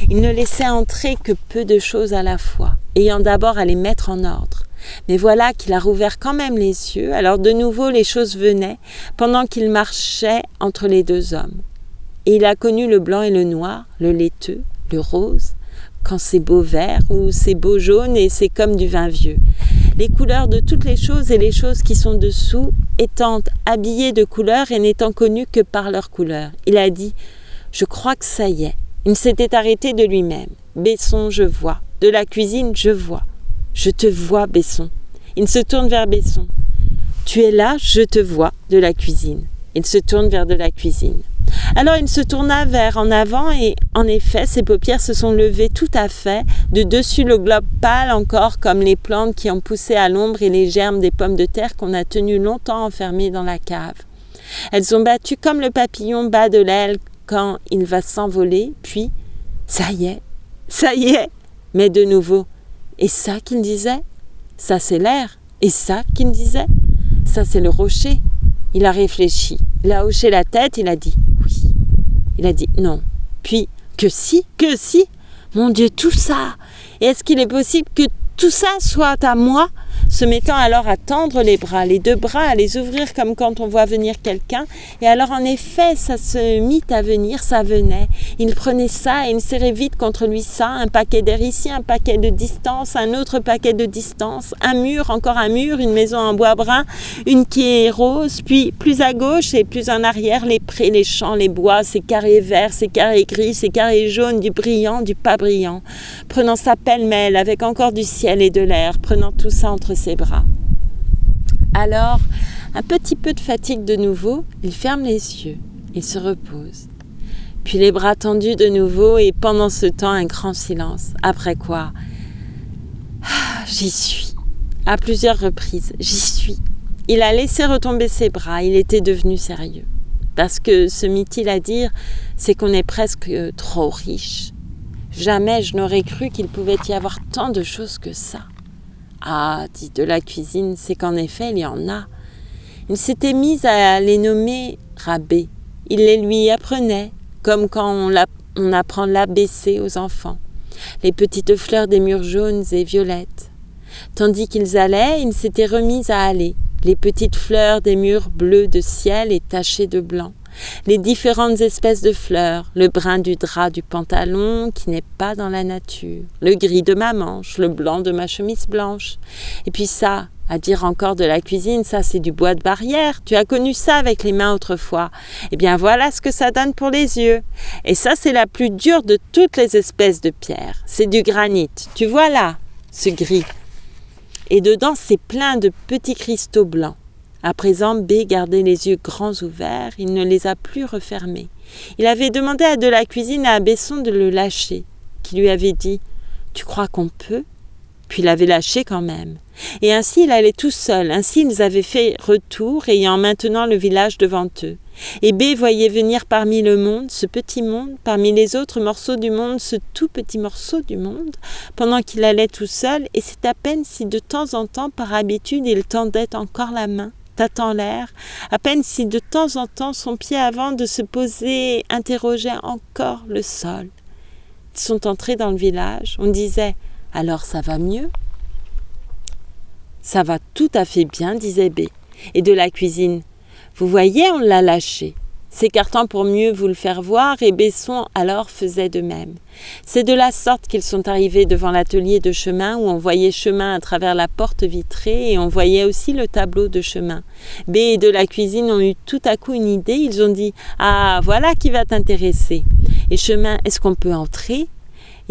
Il ne laissait entrer que peu de choses à la fois, ayant d'abord à les mettre en ordre. Mais voilà qu'il a rouvert quand même les yeux, alors de nouveau les choses venaient, pendant qu'il marchait entre les 2 hommes. Et il a connu le blanc et le noir, le laiteux, le rose, quand c'est beau vert ou c'est beau jaune et c'est comme du vin vieux. Les couleurs de toutes les choses et les choses qui sont dessous, étant habillées de couleurs et n'étant connues que par leurs couleurs. Il a dit « Je crois que ça y est ». Il s'était arrêté de lui-même. « Besson, je vois. De la Cuisine, je vois. Je te vois, Besson. » Il se tourne vers Besson. « Tu es là, je te vois. De la Cuisine. » Il se tourne vers de la Cuisine. Alors il se tourna vers en avant et, en effet, ses paupières se sont levées tout à fait, de dessus le globe pâle encore comme les plantes qui ont poussé à l'ombre et les germes des pommes de terre qu'on a tenues longtemps enfermées dans la cave. Elles ont battu comme le papillon bat de l'aile quand il va s'envoler, puis « ça y est !» Mais de nouveau « et ça qu'il disait ? Ça c'est l'air. Et ça qu'il disait ? Ça c'est le rocher. » Il a réfléchi, il a hoché la tête, il a dit « oui ». Il a dit « non ». Puis « que si ». Mon Dieu, tout ça. Et est-ce qu'il est possible que tout ça soit à moi ? se mettant alors à tendre les bras, les deux bras, à les ouvrir comme quand on voit venir quelqu'un. Et alors en effet, ça se mit à venir, ça venait. Il prenait ça et il serrait vite contre lui ça, un paquet d'air ici, un paquet de distance, un autre paquet de distance, un mur, encore un mur, une maison en bois brun, une qui est rose, puis plus à gauche et plus en arrière, les prés, les champs, les bois, ces carrés verts, ces carrés gris, ces carrés jaunes, du brillant, du pas brillant, prenant ça pêle-mêle avec encore du ciel et de l'air, prenant tout ça entre ses bras. Alors, un petit peu de fatigue de nouveau, il ferme les yeux, il se repose. Puis les bras tendus de nouveau et pendant ce temps un grand silence. Après quoi, j'y suis. À plusieurs reprises, j'y suis. Il a laissé retomber ses bras, il était devenu sérieux. Parce que, se mit-il à dire, c'est qu'on est presque trop riche. Jamais je n'aurais cru qu'il pouvait y avoir tant de choses que ça. Ah, dit de la cuisine, c'est qu'en effet, il y en a. Il s'était mis à les nommer rabais. Il les lui apprenait, comme quand on apprend l'ABC aux enfants. Les petites fleurs des murs jaunes et violettes. Tandis qu'ils allaient, il s'était remis à aller. Les petites fleurs des murs bleus de ciel et tachés de blanc. Les différentes espèces de fleurs, le brun du drap du pantalon qui n'est pas dans la nature, le gris de ma manche, le blanc de ma chemise blanche. Et puis ça, à dire encore de la cuisine, ça c'est du bois de barrière, tu as connu ça avec les mains autrefois. Eh bien voilà ce que ça donne pour les yeux. Et ça c'est la plus dure de toutes les espèces de pierres, c'est du granit. Tu vois là, ce gris. Et dedans c'est plein de petits cristaux blancs. À présent, B gardait les yeux grands ouverts, il ne les a plus refermés. Il avait demandé à de la cuisine et à Besson de le lâcher, qui lui avait dit « Tu crois qu'on peut ?» Puis il avait lâché quand même. Et ainsi il allait tout seul, ainsi ils avaient fait retour, ayant maintenant le village devant eux. Et B voyait venir parmi le monde, ce petit monde, parmi les autres morceaux du monde, ce tout petit morceau du monde, pendant qu'il allait tout seul, et c'est à peine si de temps en temps, par habitude, il tendait encore la main, tâtant l'air, à peine si de temps en temps son pied avant de se poser interrogeait encore le sol. Ils sont entrés dans le village, on disait « Alors ça va mieux ?» « Ça va tout à fait bien, disait B. Et de la cuisine, « Vous voyez, on l'a lâché. » S'écartant pour mieux vous le faire voir, et Besson alors faisait de même. C'est de la sorte qu'ils sont arrivés devant l'atelier de chemin où on voyait chemin à travers la porte vitrée et on voyait aussi le tableau de chemin. B et de la cuisine ont eu tout à coup une idée, ils ont dit « Ah, voilà qui va t'intéresser. Et chemin, est-ce qu'on peut entrer ?»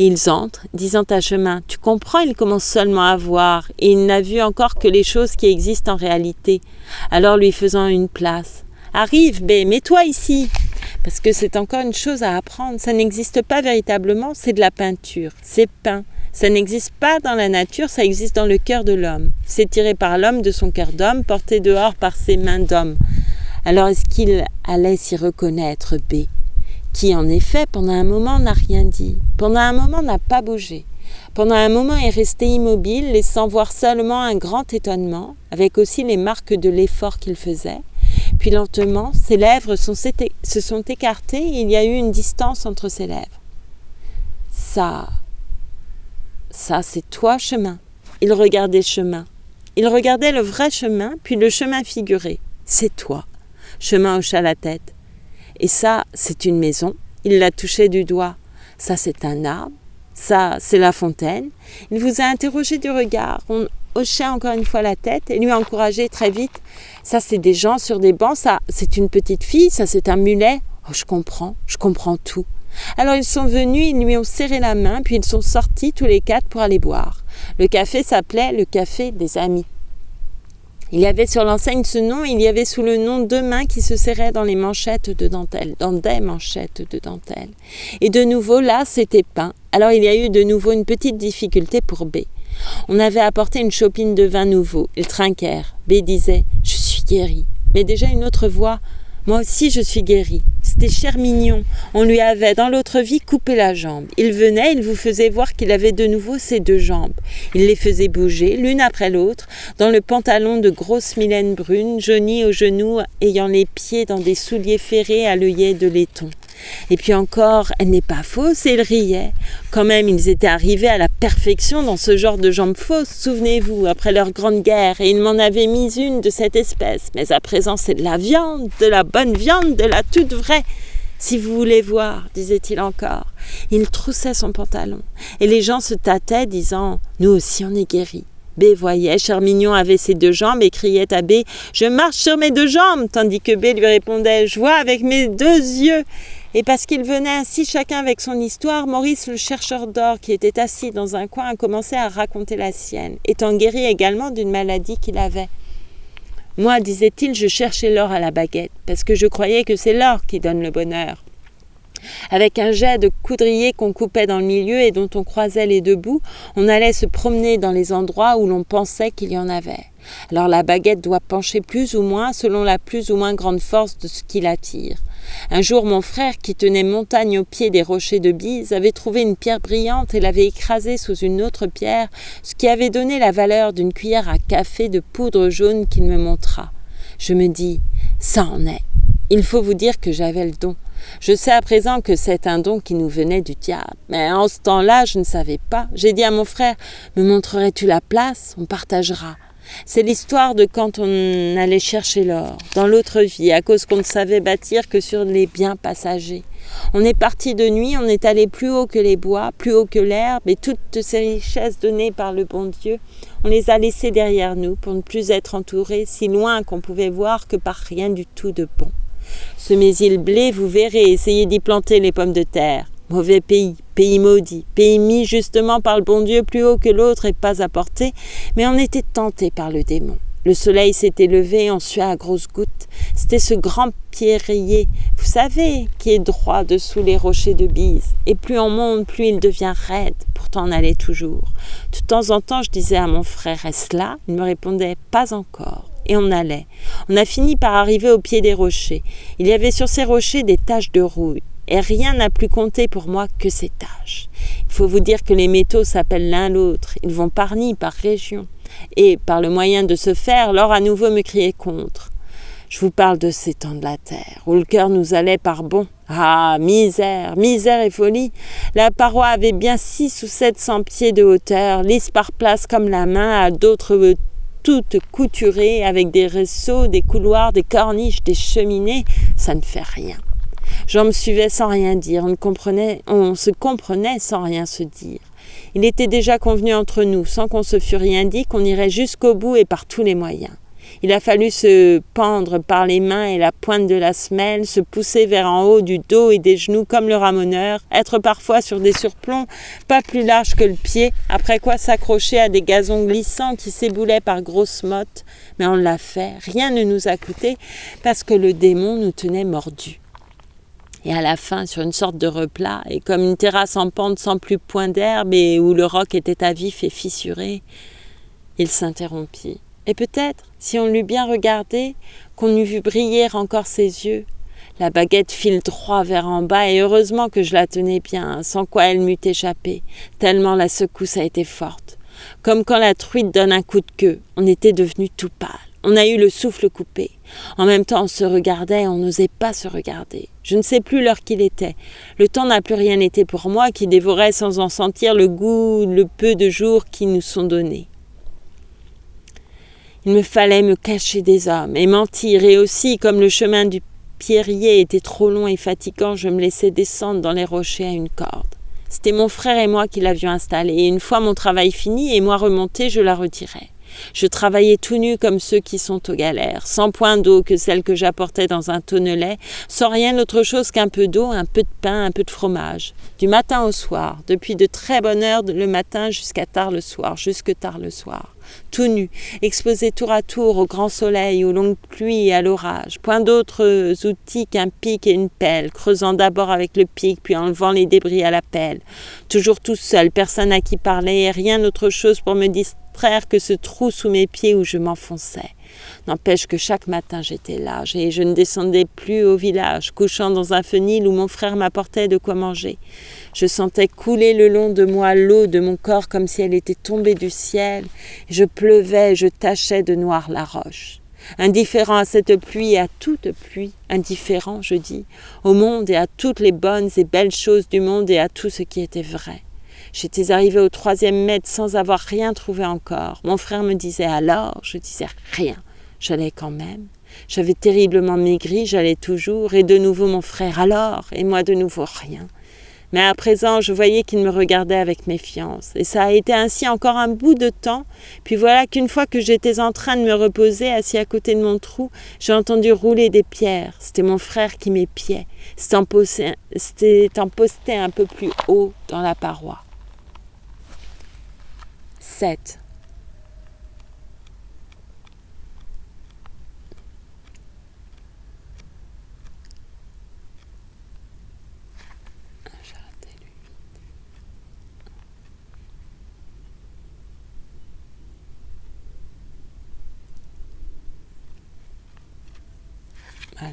Et ils entrent, disant à Chemin, « Tu comprends, il commence seulement à voir, et il n'a vu encore que les choses qui existent en réalité. » Alors lui faisant une place, « Arrive, B, mets-toi ici !» Parce que c'est encore une chose à apprendre, ça n'existe pas véritablement, c'est de la peinture, c'est peint. Ça n'existe pas dans la nature, ça existe dans le cœur de l'homme. C'est tiré par l'homme de son cœur d'homme, porté dehors par ses mains d'homme. Alors est-ce qu'il allait s'y reconnaître, B ? Qui en effet, pendant un moment, n'a rien dit, pendant un moment n'a pas bougé, pendant un moment est resté immobile, laissant voir seulement un grand étonnement, avec aussi les marques de l'effort qu'il faisait. Puis lentement, ses lèvres se sont écartées et il y a eu une distance entre ses lèvres. Ça c'est toi, Chemin. Il regardait Chemin. Il regardait le vrai chemin, puis le chemin figuré. C'est toi. Chemin hocha la tête. Et ça, c'est une maison. Il la touchait du doigt. Ça, c'est un arbre. Ça, c'est la fontaine. Il vous a interrogé du regard. On hochait encore une fois la tête et lui a encouragé très vite. Ça, c'est des gens sur des bancs. Ça, c'est une petite fille. Ça, c'est un mulet. Oh, je comprends tout. Alors, ils sont venus, ils lui ont serré la main, puis ils sont sortis tous les quatre pour aller boire. Le café s'appelait le café des amis. Il y avait sur l'enseigne ce nom, il y avait sous le nom 2 mains qui se serraient dans les manchettes de dentelle, dans des manchettes de dentelle. Et de nouveau, là, c'était peint. Alors il y a eu de nouveau une petite difficulté pour B. On avait apporté une chopine de vin nouveau. Ils trinquèrent. B disait « Je suis guéri ». Mais déjà une autre voix « Moi aussi je suis guéri ». C'était cher mignon. On lui avait dans l'autre vie coupé la jambe. Il venait, il vous faisait voir qu'il avait de nouveau ses 2 jambes. Il les faisait bouger, l'une après l'autre, dans le pantalon de grosse milaine brune, jaunie aux genoux, ayant les pieds dans des souliers ferrés à l'œillet de laiton. Et puis encore, elle n'est pas fausse, et ils riaient. Quand même, ils étaient arrivés à la perfection dans ce genre de jambes fausses, souvenez-vous, après leur grande guerre, et ils m'en avaient mis une de cette espèce. Mais à présent, c'est de la viande, de la bonne viande, de la toute vraie. Si vous voulez voir, disait-il encore. Il troussait son pantalon, et les gens se tâtaient, disant « Nous aussi, on est guéris ». B voyait, cher mignon avait ses 2 jambes et criait à B « Je marche sur mes 2 jambes !» tandis que B lui répondait « Je vois avec mes 2 yeux !» Et parce qu'ils venaient ainsi chacun avec son histoire, Maurice, le chercheur d'or, qui était assis dans un coin, a commencé à raconter la sienne, étant guéri également d'une maladie qu'il avait. Moi, disait-il, je cherchais l'or à la baguette, parce que je croyais que c'est l'or qui donne le bonheur. Avec un jet de coudrier qu'on coupait dans le milieu et dont on croisait les 2 bouts, on allait se promener dans les endroits où l'on pensait qu'il y en avait. Alors la baguette doit pencher plus ou moins selon la plus ou moins grande force de ce qui l'attire. Un jour, mon frère, qui tenait montagne au pied des rochers de Bise, avait trouvé une pierre brillante et l'avait écrasée sous une autre pierre, ce qui avait donné la valeur d'une cuillère à café de poudre jaune qu'il me montra. Je me dis, ça en est. Il faut vous dire que j'avais le don. Je sais à présent que c'est un don qui nous venait du diable. Mais en ce temps-là, je ne savais pas. J'ai dit à mon frère, me montrerais-tu la place ? On partagera. C'est l'histoire de quand on allait chercher l'or, dans l'autre vie, à cause qu'on ne savait bâtir que sur les biens passagers. On est parti de nuit, on est allé plus haut que les bois, plus haut que l'herbe, et toutes ces richesses données par le bon Dieu, on les a laissées derrière nous pour ne plus être entourés, si loin qu'on pouvait voir que par rien du tout de bon. Semez-y le blé, vous verrez, essayez d'y planter les pommes de terre. Mauvais pays, pays maudit, pays mis justement par le bon Dieu plus haut que l'autre et pas à portée, mais on était tenté par le démon. Le soleil s'était levé, on suait à grosses gouttes. C'était ce grand pierrier, vous savez, qui est droit dessous les rochers de Bise. Et plus on monte, plus il devient raide. Pourtant on allait toujours. De temps en temps, je disais à mon frère, est-ce là ? Il me répondait, pas encore. Et on allait. On a fini par arriver au pied des rochers. Il y avait sur ces rochers des taches de rouille. Et rien n'a plus compté pour moi que ces taches. Il faut vous dire que les métaux s'appellent l'un l'autre. Ils vont par nid, par région. Et, par le moyen de se faire, l'or à nouveau me criait contre. Je vous parle de ces temps de la terre, où le cœur nous allait par bon. Ah, misère, misère et folie. La paroi avait bien 600 ou 700 pieds de hauteur, lisse par place comme la main, à d'autres toutes couturées, avec des réseaux, des couloirs, des corniches, des cheminées. Ça ne fait rien. Jean me suivait sans rien dire, on se comprenait sans rien se dire. Il était déjà convenu entre nous, sans qu'on se fût rien dit, qu'on irait jusqu'au bout et par tous les moyens. Il a fallu se pendre par les mains et la pointe de la semelle, se pousser vers en haut du dos et des genoux comme le ramoneur, être parfois sur des surplombs pas plus larges que le pied, après quoi s'accrocher à des gazons glissants qui s'éboulaient par grosses mottes. Mais on l'a fait, rien ne nous a coûté, parce que le démon nous tenait mordus. Et à la fin, sur une sorte de replat, et comme une terrasse en pente sans plus point d'herbe et où le roc était à vif et fissuré, il s'interrompit. Et peut-être, si on l'eût bien regardé, qu'on eût vu briller encore ses yeux. La baguette file droit vers en bas, et heureusement que je la tenais bien, sans quoi elle m'eût échappé, tellement la secousse a été forte. Comme quand la truite donne un coup de queue, on était devenus tout pâles. On a eu le souffle coupé. En même temps, on se regardait, on n'osait pas se regarder. Je ne sais plus l'heure qu'il était. Le temps n'a plus rien été pour moi, qui dévorais sans en sentir le goût, le peu de jours qui nous sont donnés. Il me fallait me cacher des hommes et mentir, et aussi, comme le chemin du pierrier était trop long et fatigant, je me laissais descendre dans les rochers à une corde. C'était mon frère et moi qui l'avions installée, et une fois mon travail fini et moi remonté, je la retirais. Je travaillais tout nu comme ceux qui sont aux galères, sans point d'eau que celle que j'apportais dans un tonnelet, sans rien autre chose qu'un peu d'eau, un peu de pain, un peu de fromage. Du matin au soir, depuis de très bonne heure le matin jusque tard le soir. Tout nu, exposé tour à tour au grand soleil, aux longues pluies et à l'orage. Point d'autres outils qu'un pic et une pelle, creusant d'abord avec le pic, puis enlevant les débris à la pelle. Toujours tout seul, personne à qui parler, et rien autre chose pour me distraire que ce trou sous mes pieds où je m'enfonçais. N'empêche que chaque matin j'étais là, et je ne descendais plus au village, couchant dans un fenil où mon frère m'apportait de quoi manger. Je sentais couler le long de moi l'eau de mon corps comme si elle était tombée du ciel. Je pleuvais, je tachais de noir la roche. indifférent à cette pluie et à toute pluie, indifférent, je dis, au monde et à toutes les bonnes et belles choses du monde et à tout ce qui était vrai. J'étais arrivée au 3e mètre sans avoir rien trouvé encore. Mon frère me disait alors, je disais rien. J'allais quand même. J'avais terriblement maigri, j'allais toujours, et de nouveau mon frère alors, et moi de nouveau rien. Mais à présent, je voyais qu'il me regardait avec méfiance, et ça a été ainsi encore un bout de temps, puis voilà qu'une fois que j'étais en train de me reposer, assis à côté de mon trou, j'ai entendu rouler des pierres. C'était mon frère qui m'épiait, s'étant posté un peu plus haut dans la paroi. 7. Alors.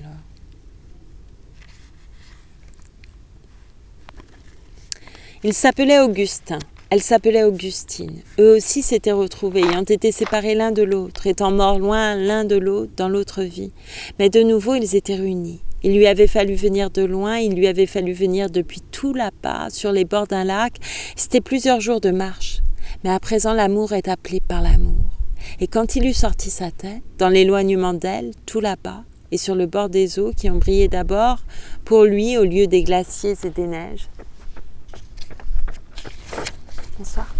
Il s'appelait Augustin. Elle s'appelait Augustine. Eux aussi s'étaient retrouvés, ayant été séparés l'un de l'autre, étant morts loin l'un de l'autre dans l'autre vie. Mais de nouveau, ils étaient réunis. Il lui avait fallu venir de loin, il lui avait fallu venir depuis tout là-bas, sur les bords d'un lac. C'était plusieurs jours de marche. Mais à présent, l'amour est appelé par l'amour. Et quand il eut sorti sa tête, dans l'éloignement d'elle, tout là-bas, et sur le bord des eaux qui ont brillé d'abord, pour lui, au lieu des glaciers et des neiges. Bonsoir.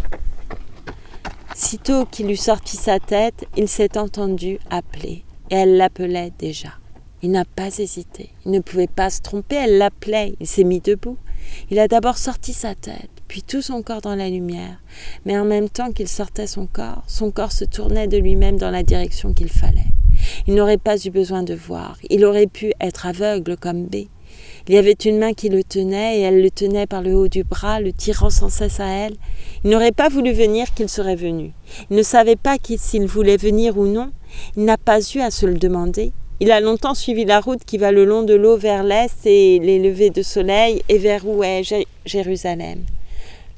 Sitôt qu'il eut sorti sa tête, il s'est entendu appeler, et elle l'appelait déjà. Il n'a pas hésité, il ne pouvait pas se tromper, elle l'appelait, il s'est mis debout. Il a d'abord sorti sa tête, puis tout son corps dans la lumière, mais en même temps qu'il sortait son corps se tournait de lui-même dans la direction qu'il fallait. Il n'aurait pas eu besoin de voir, il aurait pu être aveugle comme B. Il y avait une main qui le tenait et elle le tenait par le haut du bras, le tirant sans cesse à elle. Il n'aurait pas voulu venir qu'il serait venu. Il ne savait pas s'il voulait venir ou non. Il n'a pas eu à se le demander. Il a longtemps suivi la route qui va le long de l'eau vers l'est et les levées de soleil et vers où est Jérusalem.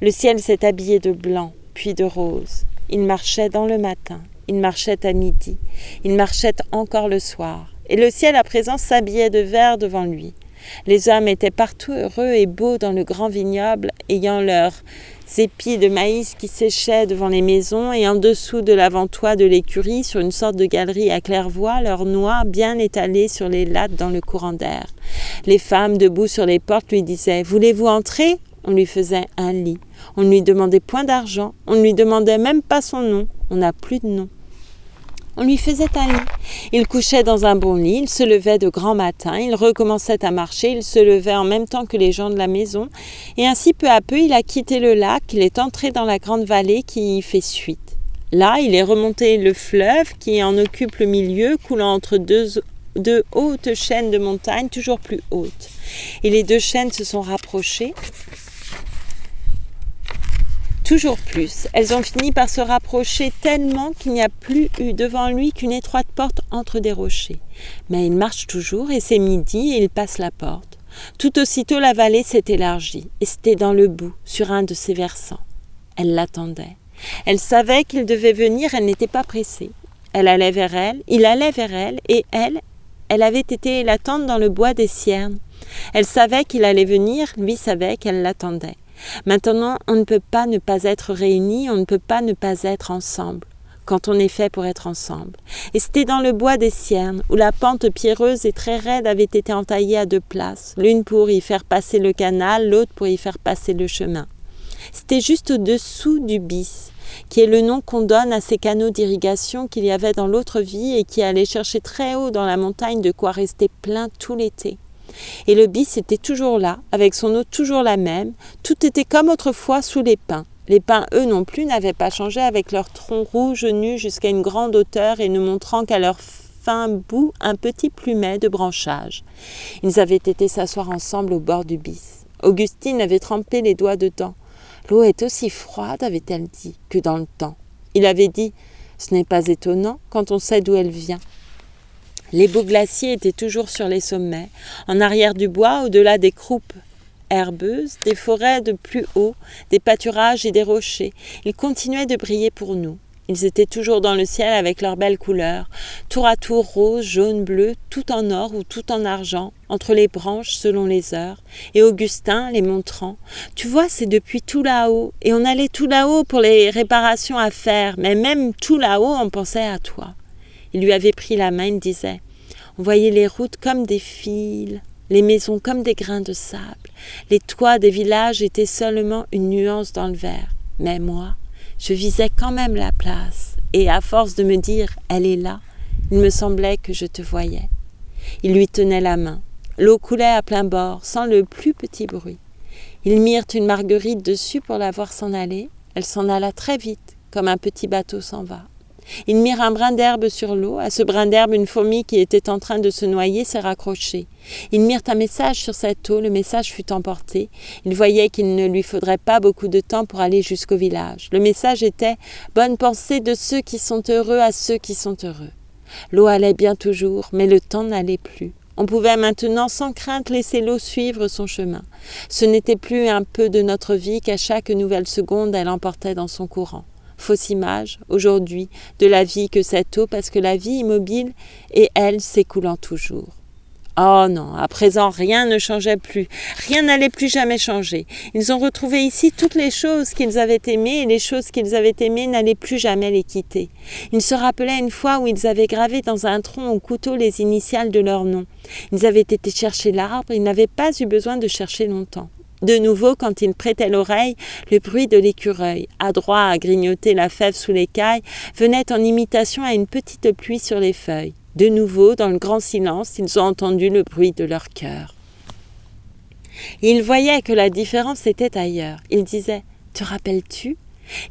Le ciel s'est habillé de blanc, puis de rose. Il marchait dans le matin, il marchait à midi, il marchait encore le soir. Et le ciel à présent s'habillait de vert devant lui. Les hommes étaient partout heureux et beaux dans le grand vignoble, ayant leurs épis de maïs qui séchaient devant les maisons, et en dessous de l'avant-toit de l'écurie, sur une sorte de galerie à claire-voie, leurs noix bien étalées sur les lattes dans le courant d'air. Les femmes, debout sur les portes, lui disaient « Voulez-vous entrer ?» On lui faisait un lit. On ne lui demandait point d'argent. On ne lui demandait même pas son nom. On n'a plus de nom. On lui faisait un lit. Il couchait dans un bon lit, il se levait de grand matin, il recommençait à marcher, il se levait en même temps que les gens de la maison, et ainsi peu à peu il a quitté le lac, il est entré dans la grande vallée qui y fait suite. Là, il est remonté le fleuve qui en occupe le milieu, coulant entre deux hautes chaînes de montagnes toujours plus hautes. Et les deux chaînes se sont rapprochées. Toujours plus. Elles ont fini par se rapprocher tellement qu'il n'y a plus eu devant lui qu'une étroite porte entre des rochers. Mais il marche toujours et c'est midi et il passe la porte. Tout aussitôt la vallée s'est élargie et c'était dans le bout, sur un de ses versants. Elle l'attendait. Elle savait qu'il devait venir, elle n'était pas pressée. Elle allait vers elle, il allait vers elle et elle avait été l'attendre dans le bois des Ciernes. Elle savait qu'il allait venir, lui savait qu'elle l'attendait. Maintenant, on ne peut pas ne pas être réunis, on ne peut pas ne pas être ensemble, quand on est fait pour être ensemble. Et c'était dans le bois des Ciernes, où la pente pierreuse et très raide avait été entaillée à deux places, l'une pour y faire passer le canal, l'autre pour y faire passer le chemin. C'était juste au-dessous du bis, qui est le nom qu'on donne à ces canaux d'irrigation qu'il y avait dans l'autre vie et qui allaient chercher très haut dans la montagne de quoi rester plein tout l'été. Et le bis était toujours là, avec son eau toujours la même. Tout était comme autrefois sous les pins. Les pins, eux non plus, n'avaient pas changé avec leurs troncs rouges nus jusqu'à une grande hauteur et ne montrant qu'à leur fin bout un petit plumet de branchage. Ils avaient été s'asseoir ensemble au bord du bis. Augustine avait trempé les doigts dedans. L'eau est aussi froide, avait-elle dit, que dans le temps. Il avait dit, ce n'est pas étonnant quand on sait d'où elle vient. Les beaux glaciers étaient toujours sur les sommets, en arrière du bois, au-delà des croupes herbeuses, des forêts de plus haut, des pâturages et des rochers. Ils continuaient de briller pour nous. Ils étaient toujours dans le ciel avec leurs belles couleurs, tour à tour rose, jaune, bleu, tout en or ou tout en argent, entre les branches selon les heures, et Augustin les montrant. Tu vois, c'est depuis tout là-haut, et on allait tout là-haut pour les réparations à faire, mais même tout là-haut, on pensait à toi. Il lui avait pris la main, il disait, on voyait les routes comme des fils, les maisons comme des grains de sable, les toits des villages étaient seulement une nuance dans le verre, mais moi, je visais quand même la place, et à force de me dire « elle est là », il me semblait que je te voyais. Il lui tenait la main. L'eau coulait à plein bord, sans le plus petit bruit. Ils mirent une marguerite dessus pour la voir s'en aller. Elle s'en alla très vite, comme un petit bateau s'en va. Ils mirent un brin d'herbe sur l'eau. À ce brin d'herbe, une fourmi qui était en train de se noyer s'est raccrochée. Ils mirent un message sur cette eau. Le message fut emporté. Ils voyaient qu'il ne lui faudrait pas beaucoup de temps pour aller jusqu'au village. Le message était « Bonne pensée de ceux qui sont heureux à ceux qui sont heureux ». L'eau allait bien toujours, mais le temps n'allait plus. On pouvait maintenant sans crainte laisser l'eau suivre son chemin. Ce n'était plus un peu de notre vie qu'à chaque nouvelle seconde elle emportait dans son courant. Fausse image, aujourd'hui, de la vie que cette eau, parce que la vie immobile et elle s'écoulant toujours. Oh non, à présent rien ne changeait plus, rien n'allait plus jamais changer. Ils ont retrouvé ici toutes les choses qu'ils avaient aimées et les choses qu'ils avaient aimées n'allaient plus jamais les quitter. Ils se rappelaient une fois où ils avaient gravé dans un tronc au couteau les initiales de leur nom. Ils avaient été chercher l'arbre, ils n'avaient pas eu besoin de chercher longtemps. De nouveau, quand ils prêtaient l'oreille, le bruit de l'écureuil, adroit à grignoter la fève sous l'écaille, venait en imitation à une petite pluie sur les feuilles. De nouveau, dans le grand silence, ils ont entendu le bruit de leur cœur. Ils voyaient que la différence était ailleurs. Ils disaient « Te rappelles-tu »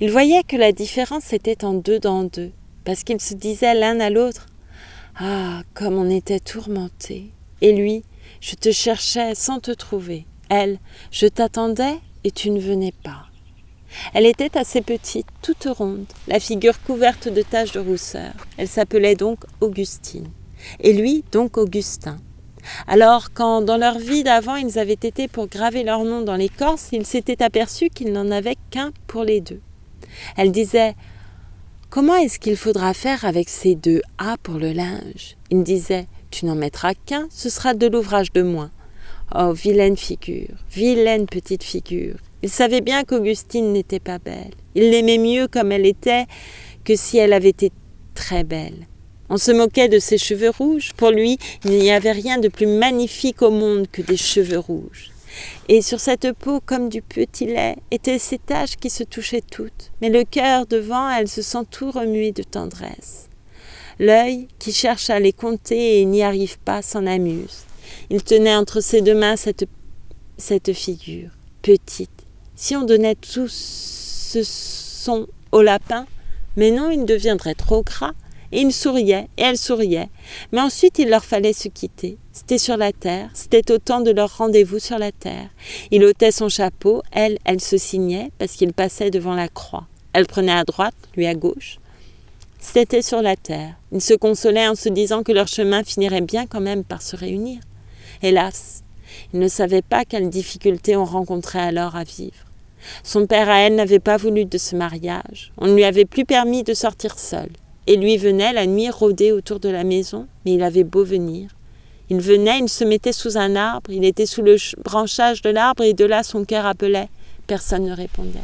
Ils voyaient que la différence était en deux dans deux, parce qu'ils se disaient l'un à l'autre « Ah, comme on était tourmentés !» Et lui « Je te cherchais sans te trouver. » Elle, je t'attendais et tu ne venais pas. Elle était assez petite, toute ronde, la figure couverte de taches de rousseur. Elle s'appelait donc Augustine. Et lui, donc Augustin. Alors, quand dans leur vie d'avant, ils avaient été pour graver leur nom dans l'écorce, ils s'étaient aperçus qu'ils n'en avaient qu'un pour les deux. Elle disait « Comment est-ce qu'il faudra faire avec ces deux A pour le linge ?» Il disait « Tu n'en mettras qu'un, ce sera de l'ouvrage de moins. » Oh, vilaine figure, vilaine petite figure. Il savait bien qu'Augustine n'était pas belle. Il l'aimait mieux comme elle était que si elle avait été très belle. On se moquait de ses cheveux rouges. Pour lui, il n'y avait rien de plus magnifique au monde que des cheveux rouges. Et sur cette peau, comme du petit lait, étaient ces taches qui se touchaient toutes. Mais le cœur devant, elle se sent tout remué de tendresse. L'œil, qui cherche à les compter et n'y arrive pas, s'en amuse. Il tenait entre ses deux mains cette figure, petite. Si on donnait tout ce son au lapin, mais non, il deviendrait trop gras. Et il souriait, et elle souriait. Mais ensuite, il leur fallait se quitter. C'était sur la terre, c'était au temps de leur rendez-vous sur la terre. Il ôtait son chapeau, elle se signait, parce qu'il passait devant la croix. Elle prenait à droite, lui à gauche. C'était sur la terre. Ils se consolaient en se disant que leur chemin finirait bien quand même par se réunir. Hélas, ils ne savaient pas quelles difficultés on rencontrait alors à vivre. Son père à elle n'avait pas voulu de ce mariage. On ne lui avait plus permis de sortir seul. Et lui venait la nuit rôder autour de la maison, mais il avait beau venir. Il venait, il se mettait sous un arbre, il était sous le branchage de l'arbre et de là son cœur appelait. Personne ne répondait.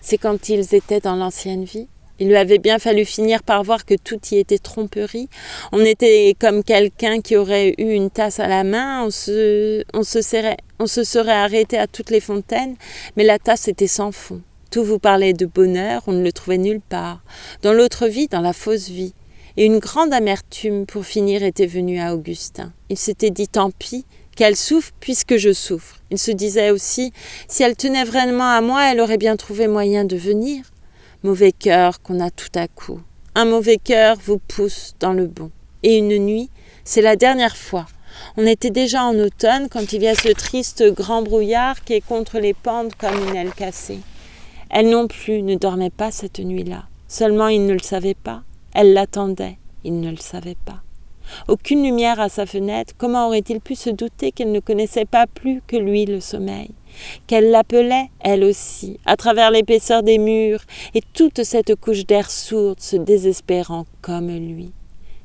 C'est quand ils étaient dans l'ancienne vie. Il lui avait bien fallu finir par voir que tout y était tromperie. On était comme quelqu'un qui aurait eu une tasse à la main, on se serait arrêté à toutes les fontaines, mais la tasse était sans fond. Tout vous parlait de bonheur, on ne le trouvait nulle part. Dans l'autre vie, dans la fausse vie. Et une grande amertume, pour finir, était venue à Augustin. Il s'était dit, tant pis, qu'elle souffre puisque je souffre. Il se disait aussi, si elle tenait vraiment à moi, elle aurait bien trouvé moyen de venir. Mauvais cœur qu'on a tout à coup. Un mauvais cœur vous pousse dans le bon. Et une nuit, c'est la dernière fois. On était déjà en automne quand il y a ce triste grand brouillard qui est contre les pentes comme une aile cassée. Elle non plus ne dormait pas cette nuit-là. Seulement il ne le savait pas. Elle l'attendait. Il ne le savait pas. Aucune lumière à sa fenêtre. Comment aurait-il pu se douter qu'elle ne connaissait pas plus que lui le sommeil ? qu'elle l'appelait, elle aussi, à travers l'épaisseur des murs et toute cette couche d'air sourde se désespérant comme lui.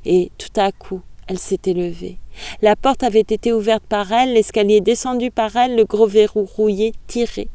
Et tout à coup, elle s'était levée. La porte avait été ouverte par elle, l'escalier descendu par elle, le gros verrou rouillé, tiré.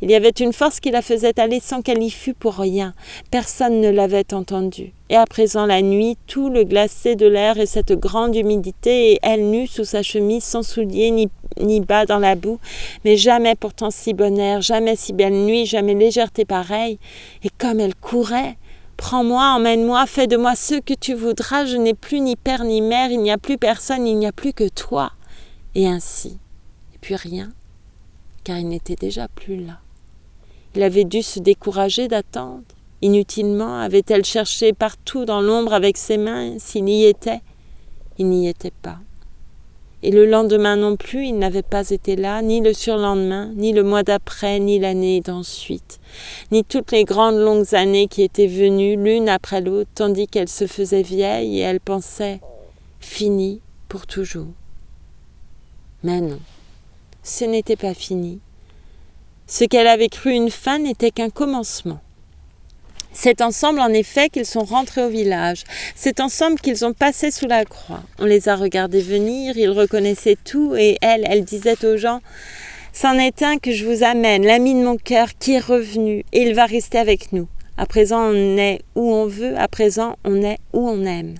Il y avait une force qui la faisait aller sans qu'elle y fût pour rien. Personne ne l'avait entendue. Et à présent la nuit, tout le glacé de l'air et cette grande humidité, et elle nue sous sa chemise, sans souliers ni bas dans la boue, mais jamais pourtant si bon air, jamais si belle nuit, jamais légèreté pareille. Et comme elle courait, « Prends-moi, emmène-moi, fais de moi ce que tu voudras, je n'ai plus ni père ni mère, il n'y a plus personne, il n'y a plus que toi. » Et ainsi, et puis rien, car il n'était déjà plus là. Il avait dû se décourager d'attendre. Inutilement avait-elle cherché partout dans l'ombre avec ses mains s'il y était. Il n'y était pas. Et le lendemain non plus, il n'avait pas été là, ni le surlendemain, ni le mois d'après, ni l'année d'ensuite, ni toutes les grandes longues années qui étaient venues l'une après l'autre, tandis qu'elle se faisait vieille et elle pensait « fini pour toujours ». Mais non, ce n'était pas fini. Ce qu'elle avait cru une fin n'était qu'un commencement. C'est ensemble, en effet, qu'ils sont rentrés au village. C'est ensemble qu'ils ont passé sous la croix. On les a regardés venir, ils reconnaissaient tout, et elle disait aux gens « C'en est un que je vous amène, l'ami de mon cœur, qui est revenu, et il va rester avec nous. À présent, on est où on veut, à présent, on est où on aime. »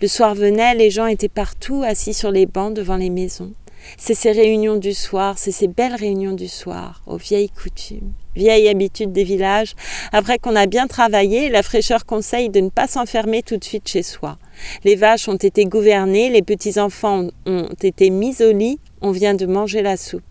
Le soir venait, les gens étaient partout, assis sur les bancs devant les maisons. C'est ces réunions du soir, c'est ces belles réunions du soir, aux vieilles coutumes, vieilles habitudes des villages. Après qu'on a bien travaillé, la fraîcheur conseille de ne pas s'enfermer tout de suite chez soi. Les vaches ont été gouvernées, les petits-enfants ont été mis au lit, on vient de manger la soupe.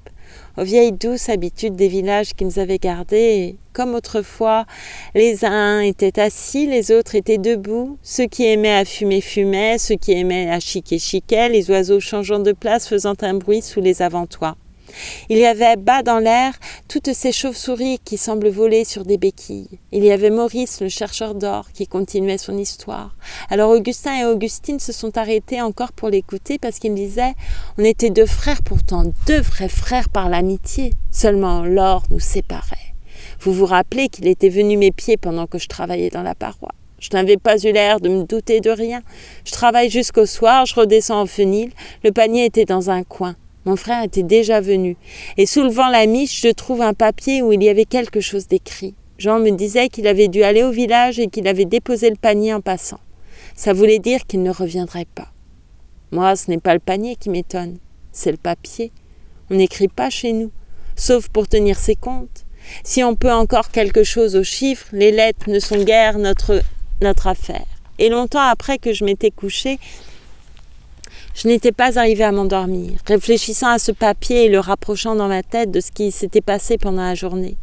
Aux vieilles douces habitudes des villages qu'ils avaient gardées, comme autrefois, les uns étaient assis, les autres étaient debout, ceux qui aimaient à fumer fumaient, ceux qui aimaient à chiquer chiquaient, les oiseaux changeant de place faisant un bruit sous les avant-toits. Il y avait bas dans l'air toutes ces chauves-souris qui semblent voler sur des béquilles. Il y avait Maurice, le chercheur d'or, qui continuait son histoire. Alors Augustin et Augustine se sont arrêtés encore pour l'écouter parce qu'ils disaient « On était deux frères pourtant, deux vrais frères par l'amitié. Seulement l'or nous séparait. Vous vous rappelez qu'il était venu m'épier pendant que je travaillais dans la paroi. Je n'avais pas eu l'air de me douter de rien. Je travaille jusqu'au soir, je redescends au fenil. Le panier était dans un coin. Mon frère était déjà venu. Et soulevant la miche, je trouve un papier où il y avait quelque chose d'écrit. Jean me disait qu'il avait dû aller au village et qu'il avait déposé le panier en passant. Ça voulait dire qu'il ne reviendrait pas. Moi, ce n'est pas le panier qui m'étonne, c'est le papier. On n'écrit pas chez nous, sauf pour tenir ses comptes. Si on peut encore quelque chose aux chiffres, les lettres ne sont guère notre affaire. Et longtemps après que je m'étais couchée, je n'étais pas arrivée à m'endormir, réfléchissant à ce papier et le rapprochant dans ma tête de ce qui s'était passé pendant la journée.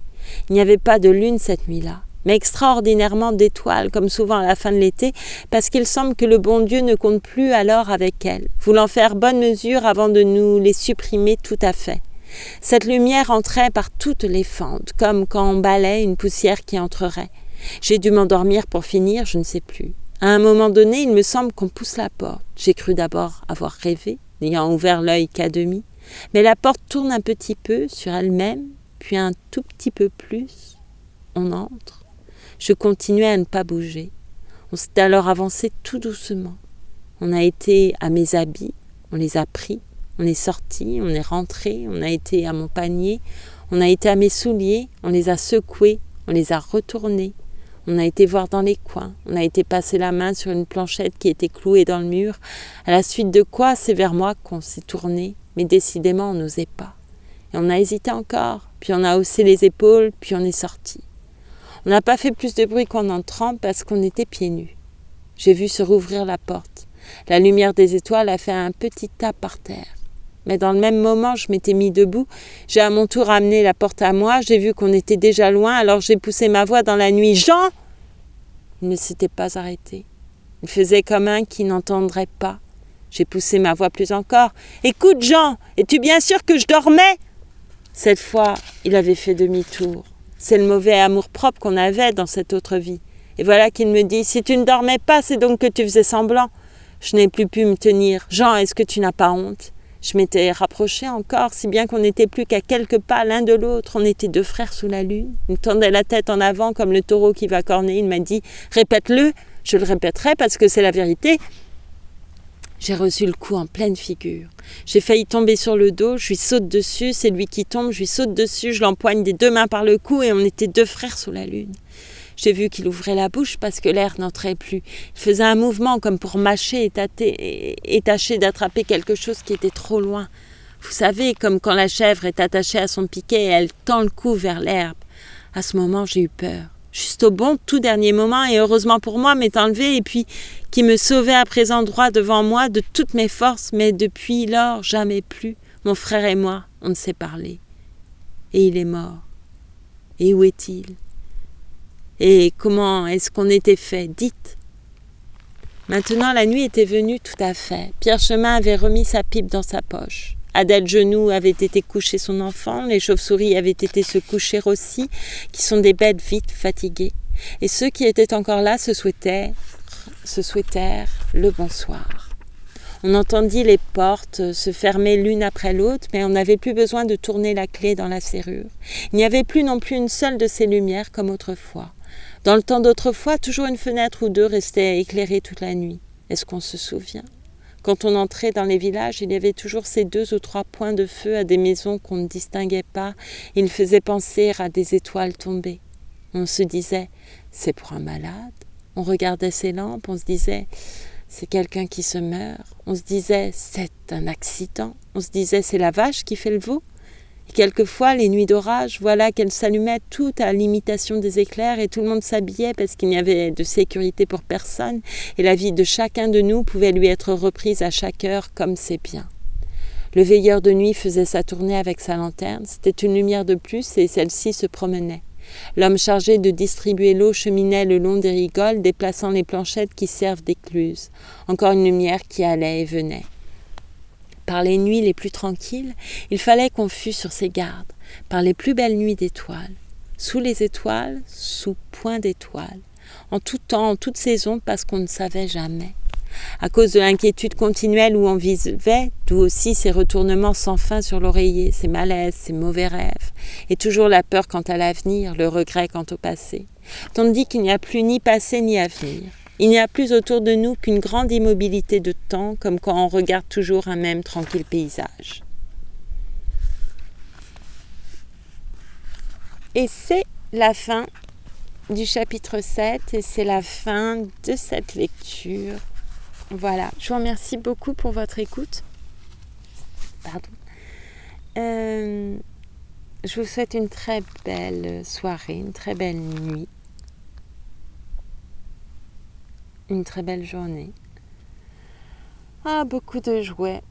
Il n'y avait pas de lune cette nuit-là, mais extraordinairement d'étoiles, comme souvent à la fin de l'été, parce qu'il semble que le bon Dieu ne compte plus alors avec elles, voulant faire bonne mesure avant de nous les supprimer tout à fait. Cette lumière entrait par toutes les fentes, comme quand on balaie une poussière qui entrerait. J'ai dû m'endormir pour finir, je ne sais plus. À un moment donné, il me semble qu'on pousse la porte. J'ai cru d'abord avoir rêvé, n'ayant ouvert l'œil qu'à demi. Mais la porte tourne un petit peu sur elle-même, puis un tout petit peu plus. On entre. Je continuais à ne pas bouger. On s'est alors avancé tout doucement. On a été à mes habits, on les a pris, on est sorti, on est rentré, on a été à mon panier, on a été à mes souliers, on les a secoués, on les a retournés. On a été voir dans les coins, on a été passer la main sur une planchette qui était clouée dans le mur, à la suite de quoi c'est vers moi qu'on s'est tourné, mais décidément on n'osait pas. Et on a hésité encore, puis on a haussé les épaules, puis on est sorti. On n'a pas fait plus de bruit qu'en entrant parce qu'on était pieds nus. J'ai vu se rouvrir la porte. La lumière des étoiles a fait un petit tas par terre. Mais dans le même moment, je m'étais mis debout. J'ai à mon tour amené la porte à moi. J'ai vu qu'on était déjà loin, alors j'ai poussé ma voix dans la nuit. « Jean !» Il ne s'était pas arrêté. Il faisait comme un qui n'entendrait pas. J'ai poussé ma voix plus encore. « Écoute, Jean, es-tu bien sûr que je dormais ?» Cette fois, il avait fait demi-tour. C'est le mauvais amour-propre qu'on avait dans cette autre vie. Et voilà qu'il me dit « Si tu ne dormais pas, c'est donc que tu faisais semblant. » Je n'ai plus pu me tenir. « Jean, est-ce que tu n'as pas honte ?» Je m'étais rapprochée encore, si bien qu'on n'était plus qu'à quelques pas l'un de l'autre. On était 2 frères sous la lune. Il me tendait la tête en avant comme le taureau qui va corner. Il m'a dit « Répète-le !» Je le répéterai parce que c'est la vérité. J'ai reçu le coup en pleine figure. J'ai failli tomber sur le dos, je lui saute dessus, c'est lui qui tombe, je lui saute dessus, je l'empoigne des 2 mains par le cou et on était 2 frères sous la lune. J'ai vu qu'il ouvrait la bouche parce que l'air n'entrait plus. Il faisait un mouvement comme pour mâcher et tâcher d'attraper quelque chose qui était trop loin. Vous savez, comme quand la chèvre est attachée à son piquet et elle tend le cou vers l'herbe. À ce moment, j'ai eu peur. Juste au bon, tout dernier moment, et heureusement pour moi, m'est enlevé et puis qui me sauvait à présent droit devant moi de toutes mes forces, mais depuis lors, jamais plus. Mon frère et moi, on ne s'est parlé. Et il est mort. Et où est-il ? Et comment est-ce qu'on était fait ? Dites. Maintenant, la nuit était venue tout à fait. Pierre Chemin avait remis sa pipe dans sa poche. Adèle Genoux avait été coucher son enfant. Les chauves-souris avaient été se coucher aussi, qui sont des bêtes vite fatiguées. Et ceux qui étaient encore là se souhaitèrent le bonsoir. On entendit les portes se fermer l'une après l'autre, mais on n'avait plus besoin de tourner la clé dans la serrure. Il n'y avait plus non plus une seule de ces lumières comme autrefois. Dans le temps d'autrefois, toujours une fenêtre ou 2 restait éclairée toute la nuit. Est-ce qu'on se souvient ? Quand on entrait dans les villages, il y avait toujours ces 2 ou 3 points de feu à des maisons qu'on ne distinguait pas. Ils faisaient penser à des étoiles tombées. On se disait, c'est pour un malade. On regardait ces lampes, on se disait, c'est quelqu'un qui se meurt. On se disait, c'est un accident. On se disait, c'est la vache qui fait le veau. Et quelquefois, les nuits d'orage, voilà qu'elles s'allumaient toutes à l'imitation des éclairs et tout le monde s'habillait parce qu'il n'y avait de sécurité pour personne et la vie de chacun de nous pouvait lui être reprise à chaque heure comme c'est bien. Le veilleur de nuit faisait sa tournée avec sa lanterne, c'était une lumière de plus et celle-ci se promenait. L'homme chargé de distribuer l'eau cheminait le long des rigoles, déplaçant les planchettes qui servent d'écluses. Encore une lumière qui allait et venait. Par les nuits les plus tranquilles, il fallait qu'on fût sur ses gardes, par les plus belles nuits d'étoiles. Sous les étoiles, sous point d'étoiles. En tout temps, en toute saison, parce qu'on ne savait jamais. À cause de l'inquiétude continuelle où on vivait, d'où aussi ces retournements sans fin sur l'oreiller, ces malaises, ces mauvais rêves, et toujours la peur quant à l'avenir, le regret quant au passé. On dit qu'il n'y a plus ni passé ni avenir. Il n'y a plus autour de nous qu'une grande immobilité de temps, comme quand on regarde toujours un même tranquille paysage. Et c'est la fin du chapitre 7 et c'est la fin de cette lecture. Voilà, je vous remercie beaucoup pour votre écoute. Je vous souhaite une très belle soirée, une très belle nuit, une très belle journée. Beaucoup de jouets.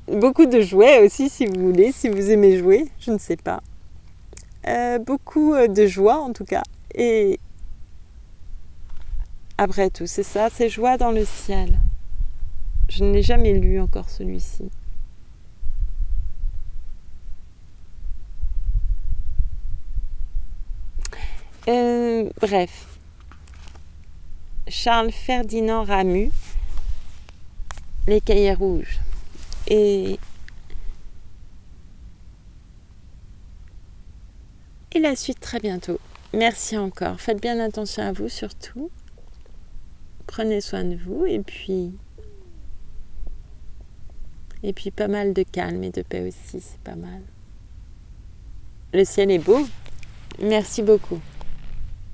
Beaucoup de jouets aussi si vous voulez, si vous aimez jouer, je ne sais pas. Beaucoup de joie en tout cas. Et après tout, c'est ça, c'est Joie dans le ciel. Je ne l'ai jamais lu encore celui-ci. Bref. Charles Ferdinand Ramus, Les Cahiers rouges. Et la suite très bientôt. Merci encore. Faites bien attention à vous surtout. Prenez soin de vous et puis pas mal de calme et de paix aussi, c'est pas mal. Le ciel est beau. Merci beaucoup.